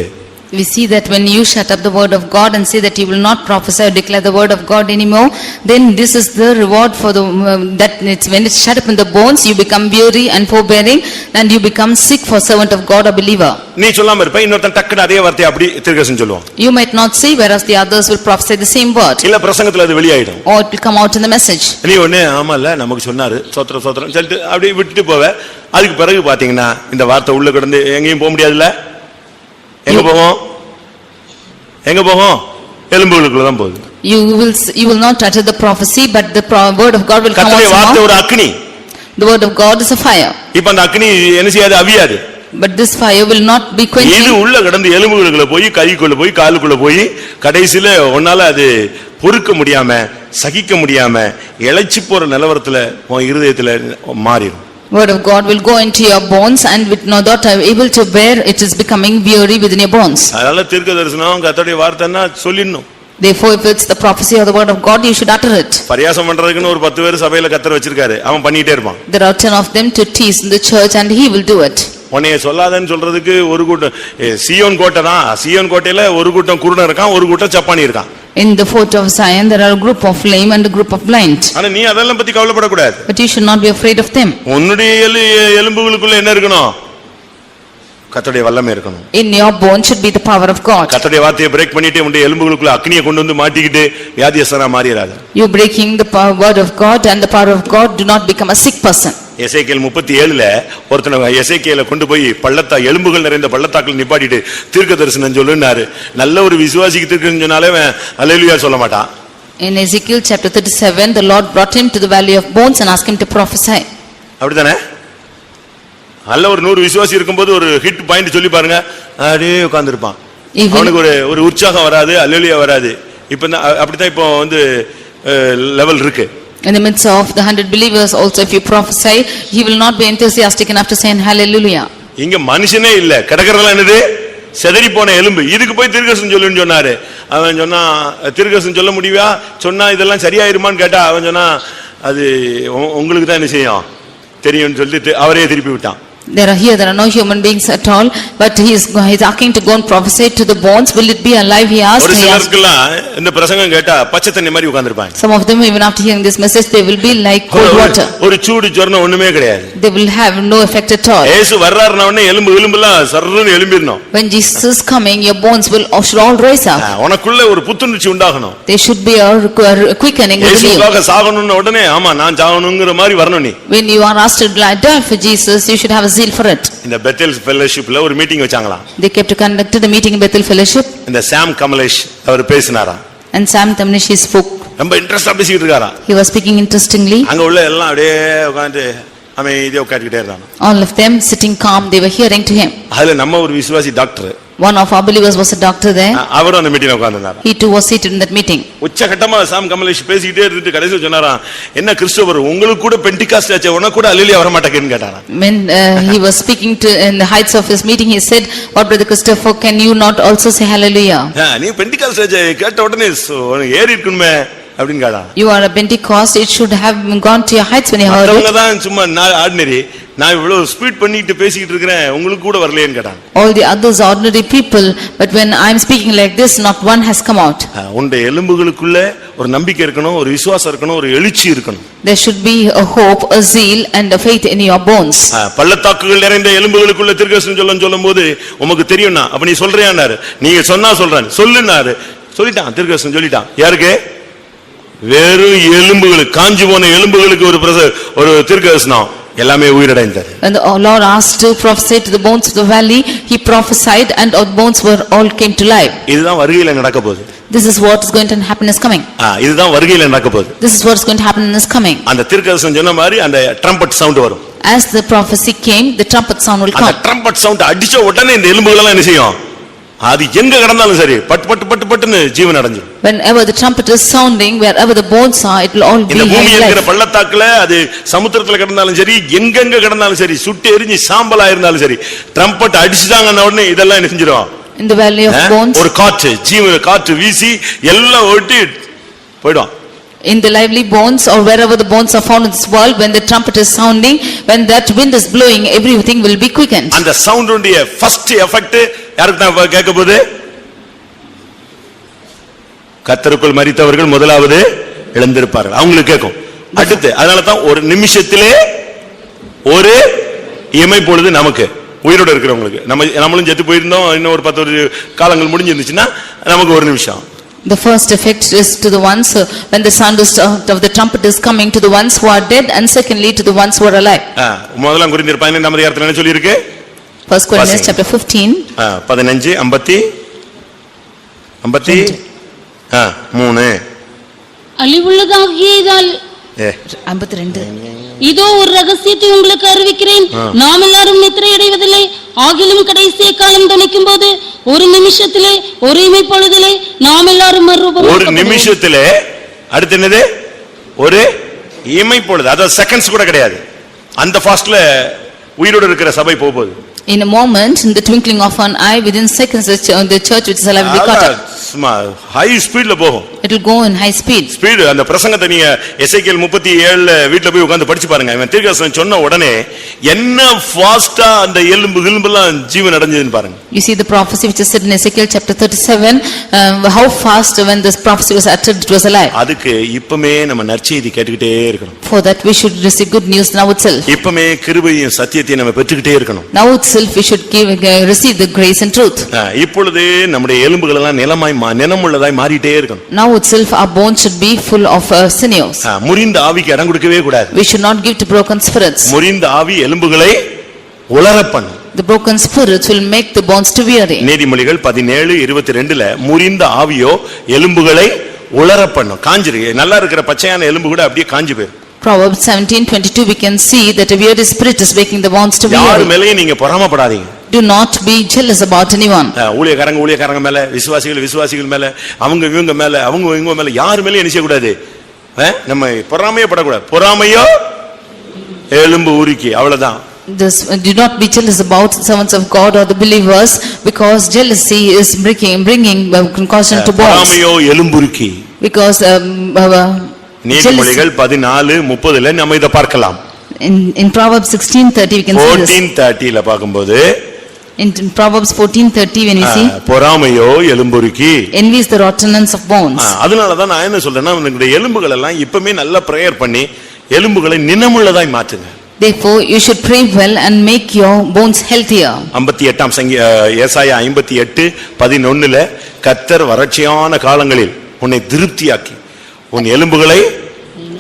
We see that when you shut up the word of God and say that you will not prophesy or declare the word of God anymore, then this is the reward for the that it's when it's shut up in the bones, you become weary and forbearing and you become sick for servant of God or believer. நீ சொல்லாம இருப்ப, இன்னொருத்தன் டக்குனு அதே வார்த்தையை அப்படி தீர்க்கதரிசனம் சொல்லுவான். You might not say, whereas the others will prophesy the same word. இல்ல பிரசங்கத்துல அது வெளியாயிடும். Or it will come out in the message. நீ ஒண்ணே ஆமால நமக்கு சொன்னாரு சோத்திரம் சோத்திரம் சொல்லிட்டு அப்படி விட்டுட்டு போவ. அதுக்கு பிறகு பாத்தீங்கன்னா இந்த வார்த்தை உள்ள கிடந்து எங்கேயும் போக முடியாதுல்ல. எங்க போவோம்? எங்க போகும்? எலும்புகளுக்குள்ள தான் போகுது. You will not utter the prophecy, but the word of God will come out. கர்த்தருடைய வார்த்தை ஒரு அக்னி. The word of God is a fire. இப்ப அந்த அக்னி என்ன செய்யாது? அவியாது. But this fire will not be quenched. இது உள்ள கடந்து எலும்புகளுக்குள்ள போய் கைக்குள்ள போய் காலுக்குள்ள போய் கடைசில ஒன்னால அது பொறுக்க முடியாம சகிக்க முடியாம இளைச்சி போற நிலவரத்துல உன் இருதயத்துல மாறிடும். Word of God will go into your bones and with no doubt are able to bear, it is becoming weary within your bones. அதனால தீர்க்கதரிசனம் கர்த்தருடைய வார்த்தைன்னா சொல்லிடணும். Therefore if it's the prophecy or the word of God, you should utter it. பரியாசம் பண்றதுக்குன்னு ஒரு 10 பேர் சபையில கர்த்தர் வச்சிருக்காரு, அவன் பண்ணிட்டே இருப்பான். There are 10 of them to tease in the church and he will do it. உன்னைய சொல்லாதன்னு சொல்றதுக்கு ஒரு கூட்டம் சீயோன் கோட்டை தான். சீயோன் கோட்டையில ஒரு கூட்டம் குருடன் இருக்கான், ஒரு கூட்டம் சப்பானி இருக்கான். In the fort of Zion there are a group of lame and a group of blind. ஆனா நீ அதெல்லாம் பத்தி கவலைப்படக்கூடாது. But you should not be afraid of them. உன்னுடைய எலும்புகளுக்குள்ள என்ன இருக்கணும்? கர்த்தருடைய வல்லமை இருக்கணும். In your bones should be the power of God. கர்த்தருடைய வார்த்தையை பிரேக் பண்ணிட்டு உன்னுடைய எலும்புகளுக்குள்ள அக்னியை கொண்டு வந்து மாட்டிக்கிட்டு வியாதியஸ்தனா மாறிராத. You breaking the word of God and the power of God, do not become a sick person. எசேக்கியேல் 37ல ஒருத்தன எசேக்கியேலை கொண்டு போய் பள்ளத்தா எலும்புகள் நிறைந்த பள்ளத்தாக்குல நிப்பாட்டிட்டு தீர்க்கதரிசனம் சொல்லுன்னாரு. நல்ல ஒரு விசுவாசிக்கு தீர்க்கதரிசனம் சொன்னாலே அல்லேலூயா சொல்ல மாட்டான். In Ezekiel chapter 37, the Lord brought him to the valley of bones and asked him to prophesy. அப்படிதானே? நல்ல ஒரு 100 விசுவாசி இருக்கும்போது ஒரு ஹிட் பாயிண்ட் சொல்லி பாருங்க, அப்படியே உட்கார்ந்திருப்பான். அவனுக்கு ஒரு உற்சாகம் வராது, அல்லேலூயா வராது. இப்ப அப்படிதான் இப்போ வந்து லெவல் இருக்கு. In the midst of the 100 believers also, if you prophesy, he will not be enthusiastic enough to say hallelujah. இங்க மனுஷனே இல்ல, கிடக்கிறதெல்லாம் என்னது? செதறி போன எலும்பு. இதுக்கு போய் தீர்க்கதரிசனம் சொல்லுன்னு சொன்னாரு. அவன் சொன்னா தீர்க்கதரிசனம் சொல்ல முடியா? சொன்னா இதெல்லாம் சரியாயிருமான்னு கேட்டா அவன் சொன்னா அது உங்களுக்கு தான் என்ன செய்யும் தெரியும்னு சொல்லிட்டு அவரே திருப்பி விட்டான். There are no human beings at all, but he is asking to go and prophesy to the bones. Will it be alive? He asked. ஒரு சிலருக்குலாம் இந்த பிரசங்கம் கேட்டா பச்சை தண்ணி மாதிரி உட்கார்ந்திருப்பாங்க. Some of them, even after hearing this message, they will be like cold water. ஒரு சூடு ஜொரணம் ஒண்ணுமே கிடையாது. They will have no effect at all. இயேசு வர்றாருன்னா உடனே எலும்புலாம் சர்ருன்னு எழும்பிரணும். When Jesus is coming, your bones should all rise up. உனக்குள்ள ஒரு புத்துணர்ச்சி உண்டாகணும். There should be a quickening within you. இயேசுக்காக சாகணும்னு உடனே ஆமா நான் சாகணும்ங்கற மாதிரி வரணும் நீ. When you are asked to die for Jesus, you should have a zeal for it. இந்த பெத்தேல் ஃபெல்லோஷிப்ல ஒரு meeting வச்சாங்களாம். They kept to conduct the meeting in Bethel Fellowship. இந்த சாம் கமலேஷ் அவர் பேசினாராம். And Sam Tamnish spoke. ரொம்ப இன்ட்ரஸ்டா பேசிட்டு இருக்காராம். He was speaking interestingly. அங்க உள்ள எல்லாம் அப்படியே உட்கார்ந்து அமைதியா உட்கார்ந்துட்டே இருந்தாங்க. All of them sitting calm, they were hearing to him. அதுல நம்ம ஒரு விசுவாசி doctor. One of our believers was a doctor there. அவரும் அந்த மீட்டிங்ல உட்கார்ந்தாராம். He too was seated in that meeting. உச்சகட்டமா சாம் கமலேஷ் பேசிட்டே இருந்துட்டு கடைசில சொன்னாராம், என்ன கிறிஸ்தோபர் உங்களுக்கு கூட பெண்டிகாஸ்ட் ஆச்சே உனக்கு கூட அல்லேலூயா வர மாட்டேங்குன்னு கேட்டாராம். When he was speaking to in the heights of his meeting, he said, "What brother Christopher, can you not also say hallelujah?" நீ பெண்டிகாஸ்ட் ஆச்சே கேட்ட உடனே ஏறி இருக்குமே அப்படின்னு கேட்டான். You are a Pentecost, it should have gone to your heights when you heard மத்தவங்க it. தான் சும்மா ஆர்டினரி, நான் இவ்வளவு ஸ்பீட் பண்ணிட்டு பேசிக்கிட்டு இருக்கிறேன், உங்களுக்கு கூட வரலையேன்னு கேட்டான். All the others are ordinary people, but when I am speaking like this, not one has come out. உன்னுடைய எலும்புகளுக்குள்ள ஒரு நம்பிக்கை இருக்கணும், ஒரு விசுவாசம் இருக்கணும், ஒரு எழுச்சி இருக்கணும். There should be a hope, a zeal and a faith in your bones. பள்ளத்தாக்குகள் நிறைந்த எலும்புகளுக்குள்ள தீர்க்கதரிசனம் சொல்லும்போது உமக்கு தெரியும்னா, அப்ப நீ சொல்றியானாரு, நீங்க சொன்னா சொல்றேன் சொல்லுனாரு, சொல்லிட்டான் தீர்க்கதரிசனம் சொல்லிட்டான். யாருக்கு? வெறும் எலும்புகளுக்கு, காஞ்சி போன எலும்புகளுக்கு ஒரு தீர்க்கதரிசனம், எல்லாமே உயிரடைந்தது. When the Lord asked to prophesy to the bones of the valley, he prophesied and all bones were all came to life. இதுதான் வருகையில நடக்க போகுது. This is what is going to happen is coming. இதுதான் வருகையில நடக்க போகுது. This is what is going to happen is coming. அந்த தீர்க்கதரிசனம் சொன்ன மாதிரி அந்த ட்ரம்பட் சவுண்ட் வரும். As the prophecy came, the trumpet sound will அந்த come. ட்ரம்பட் சவுண்ட் அடிச்ச உடனே இந்த எலும்புகள் எல்லாம் என்ன செய்யும்? அது எங்க கிடந்தாலும் சரி பட்டு பட்டு பட்டு பட்டுன்னு ஜீவன் அடைஞ்சிடும். Whenever the trumpet is sounding, wherever the bones are, it will all be இந்த பூமியில இருக்கிற alive. பள்ளத்தாக்குல, அது சமுத்திரத்துல கிடந்தாலும் சரி, எங்கெங்க கிடந்தாலும் சரி, சுட்டு எரிஞ்சு சாம்பலா இருந்தாலும் சரி, ட்ரம்பட் அடிச்சுட்டாங்கன்ன உடனே இதெல்லாம் என்ன செஞ்சிடும்? In the valley of bones, ஒரு காற்று, ஜீவன காற்று வீசி எல்லாம் ஒட்டி போய்டும். in the lively bones or wherever the bones are found in this world, when the trumpet is sounding, when that wind is blowing, everything will be quickened. அந்த sound உடைய first effect யாருக்கு தான் கேட்க போகுது? கர்த்தருக்குள் மரித்தவர்கள் முதலாவது எழுந்திருப்பார்கள், அவங்களுக்கு கேட்கும். அடுத்து அதனால தான் ஒரு நிமிஷத்திலே ஒரு இமை பொழுது நமக்கு உயிரோடு இருக்கிறவங்களுக்கு, நம்மளும் செத்து போயிருந்தோம், இன்னும் ஒரு 10 காலங்கள் முடிஞ்சிருந்துச்சுன்னா நமக்கு ஒரு நிமிஷம். The first effect is to the ones when the sound of the trumpet is coming to the ones who are dead, and secondly to the ones who are alive. முதலாம் கொரிந்தியர் 15ஆம் அதிகாரத்துல என்ன சொல்லி இருக்கு? 1 Corinthians chapter 15 15:53 அழிவுள்ளதாகியதால் 52. இதோ ஒரு ரகசியத்தை உங்களுக்கு அறிவிக்கிறேன், நாம் எல்லாரும் நித்திரை அடைவதில்லை, ஆகிலும் கடைசி காலம் துணிக்கும் போது ஒரு நிமிஷத்திலே ஒரு இமை பொழுதிலே நாம் எல்லாரும் ஒரு நிமிஷத்திலே, அடுத்து என்னது? ஒரு இமை பொழுது, அதாவது செகண்ட்ஸ் கூட கிடையாது. அந்த ஃபாஸ்ட்ல உயிரோடு இருக்கிற சபை போகுது. In a moment, in the twinkling of an eye, within seconds, the church which is alive will be caught up. High ஸ்பீட்ல போகும். It will go in high speed. Speed. அந்த பிரசங்கத்தை நீங்க எசேக்கியேல் 37 வீட்ல போய் உட்கார்ந்து படிச்சு பாருங்க. இவன் தீர்க்கதரிசனம் சொன்ன உடனே என்ன ஃபாஸ்டா அந்த எலும்புலாம் ஜீவன் அடைஞ்சதுன்னு பாருங்க. You see the prophecy which is said in Ezekiel chapter 37, how fast when this prophecy was uttered it was alive. அதுக்கு இப்பமே நம்ம நற்செய்தி கேட்டுக்கிட்டே இருக்கணும். For that we should receive good news now itself. இப்பமே கிருபையும் சத்தியத்தையும் நம்ம பெற்றுக்கிட்டே இருக்கணும். Now itself we should receive the grace and truth. இப்பொழுதே நம்முடைய எலும்புகள் எல்லாம் நிலமுள்ளதாய் மாறிட்டே இருக்கணும். Now itself our bones should be full of sinews. முறிந்த ஆவிக்கு இடம் கொடுக்கவே கூடாது. We should not give to broken spirits. முறிந்த ஆவி எலும்புகளை உலரப் பண்ணும். The broken spirits will make the bones to weary. நீதிமொழிகள் 17:22 முறிந்த ஆவியோ எலும்புகளை உலரப் பண்ணும். காஞ்சிரு, நல்லா இருக்கிற பச்சையான எலும்பு கூட அப்படியே காஞ்சி போயிடும். Proverbs 17:22 we can see that a weary spirit is making the bones to யார் weary. மேலயும் நீங்க பொறாமைப்படாதீங்க. Do not be jealous about anyone. ஊழியக்காரங்க மேல, விசுவாசிகள் மேல, இவங்க மேல, இவங்க மேல, யார் மேலயும் என்ன செய்யக்கூடாது? நம்ம பொறாமையே படக்கூடாது. பொறாமையோ எலும்பு உருக்கி, அவ்வளவுதான். Do not be jealous about servants of God or the believers, because jealousy is bringing caution to bones. பொறாமையோ எலும்புருக்கி. Because நீதிமொழிகள் 14:30 நம்ம இத பார்க்கலாம். in Proverbs 16:30 we can see this. 14:30 பார்க்கும்போது, in Proverbs 14:30 when we see பொறாமையோ எலும்புருக்கி, envy is the rottenness of bones. அதனால தான் நான் என்ன சொல்றேன்னா, உங்களுடைய எலும்புகள் எல்லாம் இப்பமே நல்ல பிரேயர் பண்ணி எலும்புகளை நினமுள்ளதாய் மாற்றுங்க. Therefore you should pray well and make your bones healthier. 58 ஏசாயா 58:11 கர்த்தர் வறட்சியான காலங்களில் உன்னை திருப்தியாக்கி உன் எலும்புகளை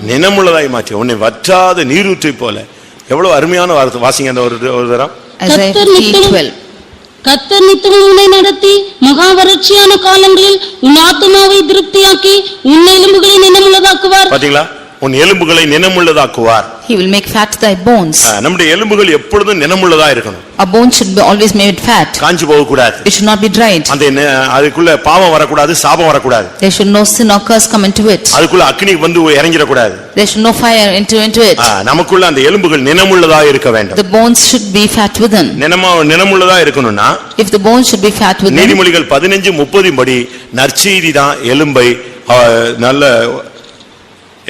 நினமுள்ளதாய் மாற்றி உன்னை வற்றாத நீரூற்றை போல. எவ்வளவு அருமையான வார்த்தை. வாசிங்க அந்த ஒரு தரம். Isaiah 8:12. கர்த்தர் நித்தமும் உன்னை நடத்தி மகா வறட்சியான காலங்களில் உன் ஆத்துமாவை திருப்தியாக்கி உன் எலும்புகளை நினமுள்ளதாக்குவார். பாத்தீங்களா? உன் எலும்புகளை நினமுள்ளதாக்குவார். He will make fat thy bones. நம்முடைய எலும்புகள் எப்பொழுதும் நினமுள்ளதா இருக்கணும். Our bones should be always made fat. காஞ்சு போக கூடாது. It should not be dried. அதுக்குள்ள பாவம் வரக்கூடாது, சாபம் வரக்கூடாது. There should no sin or curse come into it. அதுக்குள்ள அக்கினி வந்து இறங்கிர கூடாது. There should no fire into it. நமக்குள்ள அந்த எலும்புகள் நினமுள்ளதா இருக்க வேண்டும். The bones should be fat within. நினமுள்ளதா இருக்கணும்னா, if the bones should be fat within, நீதிமொழிகள் 15:30 படி நற்செய்தி தான் எலும்பை நல்ல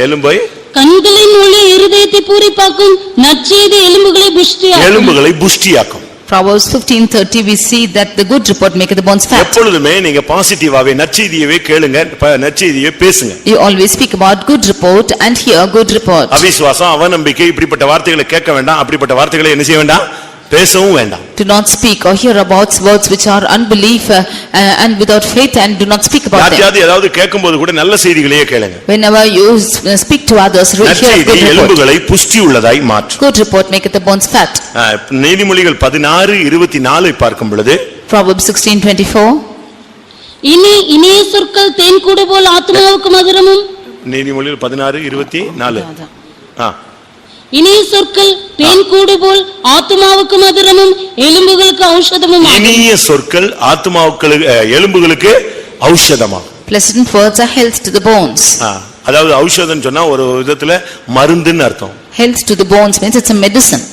எலும்பை கண்களின் ஒளி இருதயத்தை பூரிப்பாக்கும் நற்செய்தி எலும்புகளை புஷ்டியாக்கும். Proverbs 15:30 we see that the good report maketh the bones fat. எப்பொழுதுமே நீங்க பாசிட்டிவாவே நற்செய்தியவே கேளுங்க, நற்செய்தியை பேசுங்க. You always speak about good report and hear good report. அவிசுவாசம், அவநம்பிக்கை இப்படிப்பட்ட வார்த்தைகளை கேட்க வேண்டாம், அப்படிப்பட்ட வார்த்தைகளை என்ன செய்ய வேண்டாம், பேசவும் வேண்டாம். Do not speak or hear about words which are unbelief and without faith, and do not speak about them. யாராவது ஏதாவது கேட்கும்போது கூட நல்ல செய்திகளையே கேளுங்க. Whenever you speak to others, hear good report. எலும்புகளை புஷ்டி உள்ளதாய் மாற்றும். Good report maketh the bones fat. நீதிமொழிகள் 16:24 பார்க்கும் பொழுது Proverbs 16:24 இனிய சொற்கள் தேன்கூடு போல் ஆத்மாவுக்கு மதுரமும். நீதிமொழிகள் 16:24 இனிய சொற்கள் தேன்கூடு போல் ஆத்மாவுக்கு மதுரமும் எலும்புகளுக்கு ஔஷதமும். இனிய சொற்கள் ஆத்மாவுக்கு எலும்புகளுக்கு ஔஷதமா. Pleasant words are health to the bones. அதாவது ஔஷதம் சொன்னா ஒரு விதத்துல மருந்துன்னு அர்த்தம். Health to the bones means it's a medicine.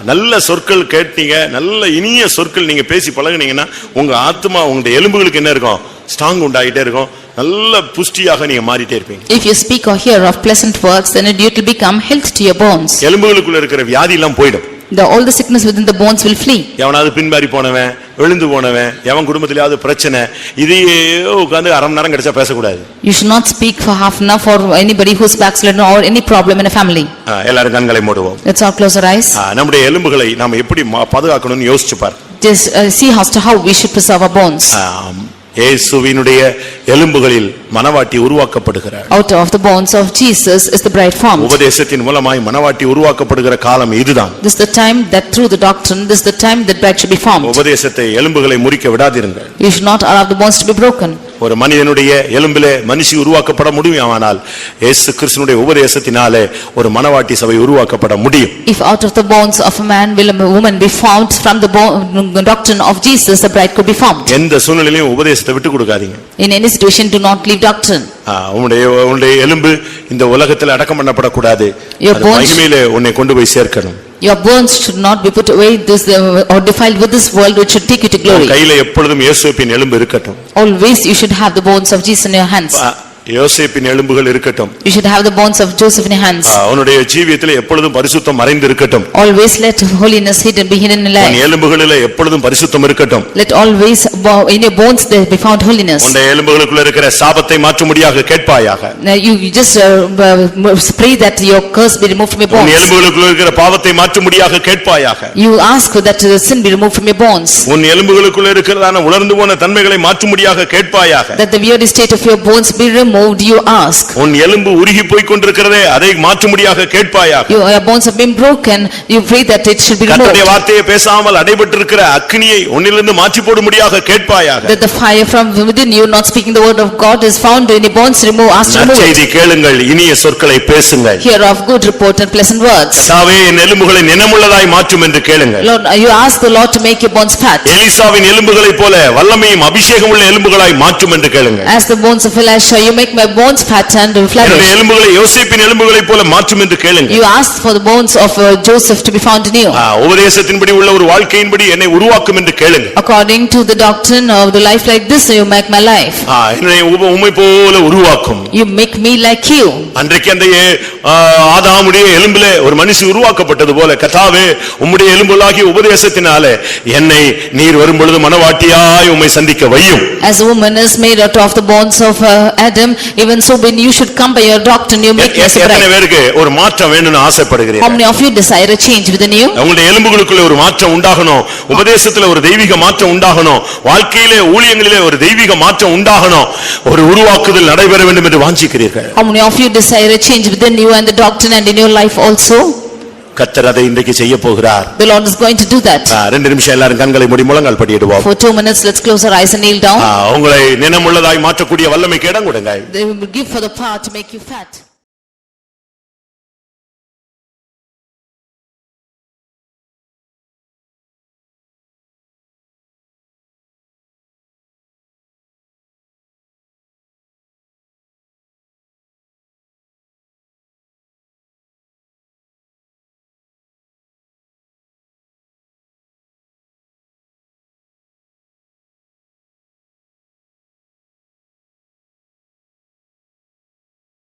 நல்ல சொற்கள் கேட்டீங்க, நல்ல இனிய சொற்கள் நீங்க பேசி பழகுனீங்கன்னா உங்க ஆத்மா உங்க எலும்புகளுக்கு என்ன இருக்கும், ஸ்ட்ராங் உண்டாயிட்டே இருக்கும், நல்ல புஷ்டியாக நீங்க மாறிட்டே இருப்பீங்க. If you speak or hear of pleasant words, then it will become health to your bones. எலும்புகளுக்குள்ள இருக்கிற வியாதி எல்லாம் போய்டும். All the sickness within the bones will flee. எவனாவது பின்பாரி போனவன், விழுந்து போனவன், எவன் குடும்பத்திலேயாவது பிரச்சனை, இதையே உட்கார்ந்து அரை மணி நேரம் கிடைச்சா பேசக்கூடாது. You should not speak for half an hour for anybody who's backslidden or any problem in a family. எல்லாரும் கண்களை மூடுவோம். Let's all close our eyes. நம்முடைய எலும்புகளை நாம எப்படி பாதுகாக்கணும்னு யோசிச்சு பாரு. Just see how we should preserve our bones. இயேசுவினுடைய எலும்புகளில் மனவாட்டி உருவாக்கப்படுகிறார். Out of the bones of Jesus is the bride formed. உபதேசத்தின் மூலமாய் மனவாட்டி உருவாக்கப்படுகிற காலம் இதுதான். This is the time that through the doctrine, this is the time that bride should be formed. உபதேசத்தை எலும்புகளை முறிக்க விடாதீர்கள். You should not allow the bones to be broken. ஒரு மனிதனுடைய எலும்பிலே மனுஷி உருவாக்கப்பட முடியுமானால் இயேசு கிறிஸ்துவினுடைய உபதேசத்தினாலே ஒரு மனவாட்டி சபை உருவாக்கப்பட முடியும். If out of the bones of a man will a woman be formed, from the doctrine of Jesus the bride could be formed. எந்த சூழ்நிலையிலும் உபதேசத்தை விட்டு கொடுக்காதீங்க. In any situation do not leave doctrine. உன்னுடைய எலும்பு இந்த உலகத்தில் அடக்கம் பண்ணப்படக்கூடாது. மகிமையிலே உன்னை கொண்டு போய் சேர்க்கணும். Your bones should not be put away this or defiled with this world, which should take you to glory. கையில எப்பொழுதும் இயேசுவின் எலும்பு இருக்கட்டும். Always you should have the bones of Jesus in your hands. யோசேப்பின் எலும்புகள் இருக்கட்டும். You should have the bones of Joseph in your hands. அவனுடைய ஜீவியத்திலே எப்பொழுதும் பரிசுத்தம் மறைந்து இருக்கட்டும். Always let holiness be hidden in life. உன் எலும்புகளிலே எப்பொழுதும் பரிசுத்தம் இருக்கட்டும். Let always in your bones there be found holiness. உன் எலும்புகளுக்குள்ள இருக்கிற சாபத்தை மாற்றும்படியாக கேட்பாயாக. You just pray that your curse be removed from your bones. உன் எலும்புகளுக்குள்ள இருக்கிற பாவத்தை மாற்றும்படியாக கேட்பாயாக. You ask that the sin be removed from your bones. உன் எலும்புகளுக்குள்ள இருக்கிறதான உலர்ந்து போன தன்மைகளை மாற்றும்படியாக கேட்பாயாக. That the weary state of your bones be removed, you ask. உன் எலும்பு உருகி போய் கொண்டிருக்கிறதே அதை மாற்றும்படியாக கேட்பாயாக. Your bones have been broken, you pray that it should be removed. கர்த்தருடைய வார்த்தையை பேசாமல் அடைபட்டிருக்கிற அக்கினியை உன்னிலிருந்து மாற்றி போடும்படியாக கேட்பாயாக. That the fire from within you not speaking the word of God is found in your bones, remove, ask to remove. நற்செய்தி கேளுங்கள், இனிய சொற்களை பேசுங்கள். Hear of good report and pleasant words. கர்த்தாவே என் எலும்புகளை நினமுள்ளதாய் மாற்றும் என்று கேளுங்கள். Lord, you ask the Lord to make your bones fat. எலிசாவின் எலும்புகளைப் போல வல்லமையும் அபிஷேகம் உள்ள எலும்புகளாய் மாற்றும் என்று கேளுங்கள். As the bones of Elisha, you make my bones fat and flourish. என்னுடைய எலும்புகளை யோசேப்பின் எலும்புகளைப் போல மாற்றும் என்று கேளுங்கள். You ask for the bones of Joseph to be found in you. உபதேசத்தின்படி உள்ள ஒரு வாழ்க்கையின்படி என்னை உருவாக்கும் என்று கேளுங்கள். According to the doctrine of the life like this, you make my life. என்னை உம்மை போல உருவாக்கும். You make me like you. அன்றைக்கு அந்த ஆதாமுடைய எலும்பிலே ஒரு மனுஷன் உருவாக்கப்பட்டது போல கர்த்தாவே உம்முடைய எலும்புகளாகிய உபதேசத்தினாலே என்னை நீர் வரும்பொழுது மனவாட்டியாய் உம்மை சந்திக்க வையும். As a woman is made out of the bones of Adam, even so when you should come by your doctrine, you make me எத்தனை பேருக்கு ஒரு மாற்றம் வேணும்னு ஆசைப்படுகிறீர்கள்? How many of you desire a change within you? உங்களுடைய எலும்புகளுக்குள்ள ஒரு மாற்றம் உண்டாகணும், உபதேசத்துல ஒரு தெய்வீக மாற்றம் உண்டாகணும், வாழ்க்கையிலே ஊழியங்களிலே ஒரு தெய்வீக மாற்றம் உண்டாகணும், ஒரு உருவாக்குதல் நடைபெற வேண்டும் என்று வாஞ்சிக்கிறீர்கள்? How many of you desire a change within you and the doctrine and in your life also? கர்த்தர் அதை இன்றைக்கு செய்ய போகிறார். The Lord is going to do that. 2 நிமிஷம் எல்லாரும் கண்களை மூடி முழங்கால் படியிடுவோம். For 2 minutes let's close our eyes and kneel down. உங்களை நினமுள்ளதாய் மாற்றக்கூடிய வல்லமைக்கு இடம் கொடுங்க. They will give for the power to make you fat.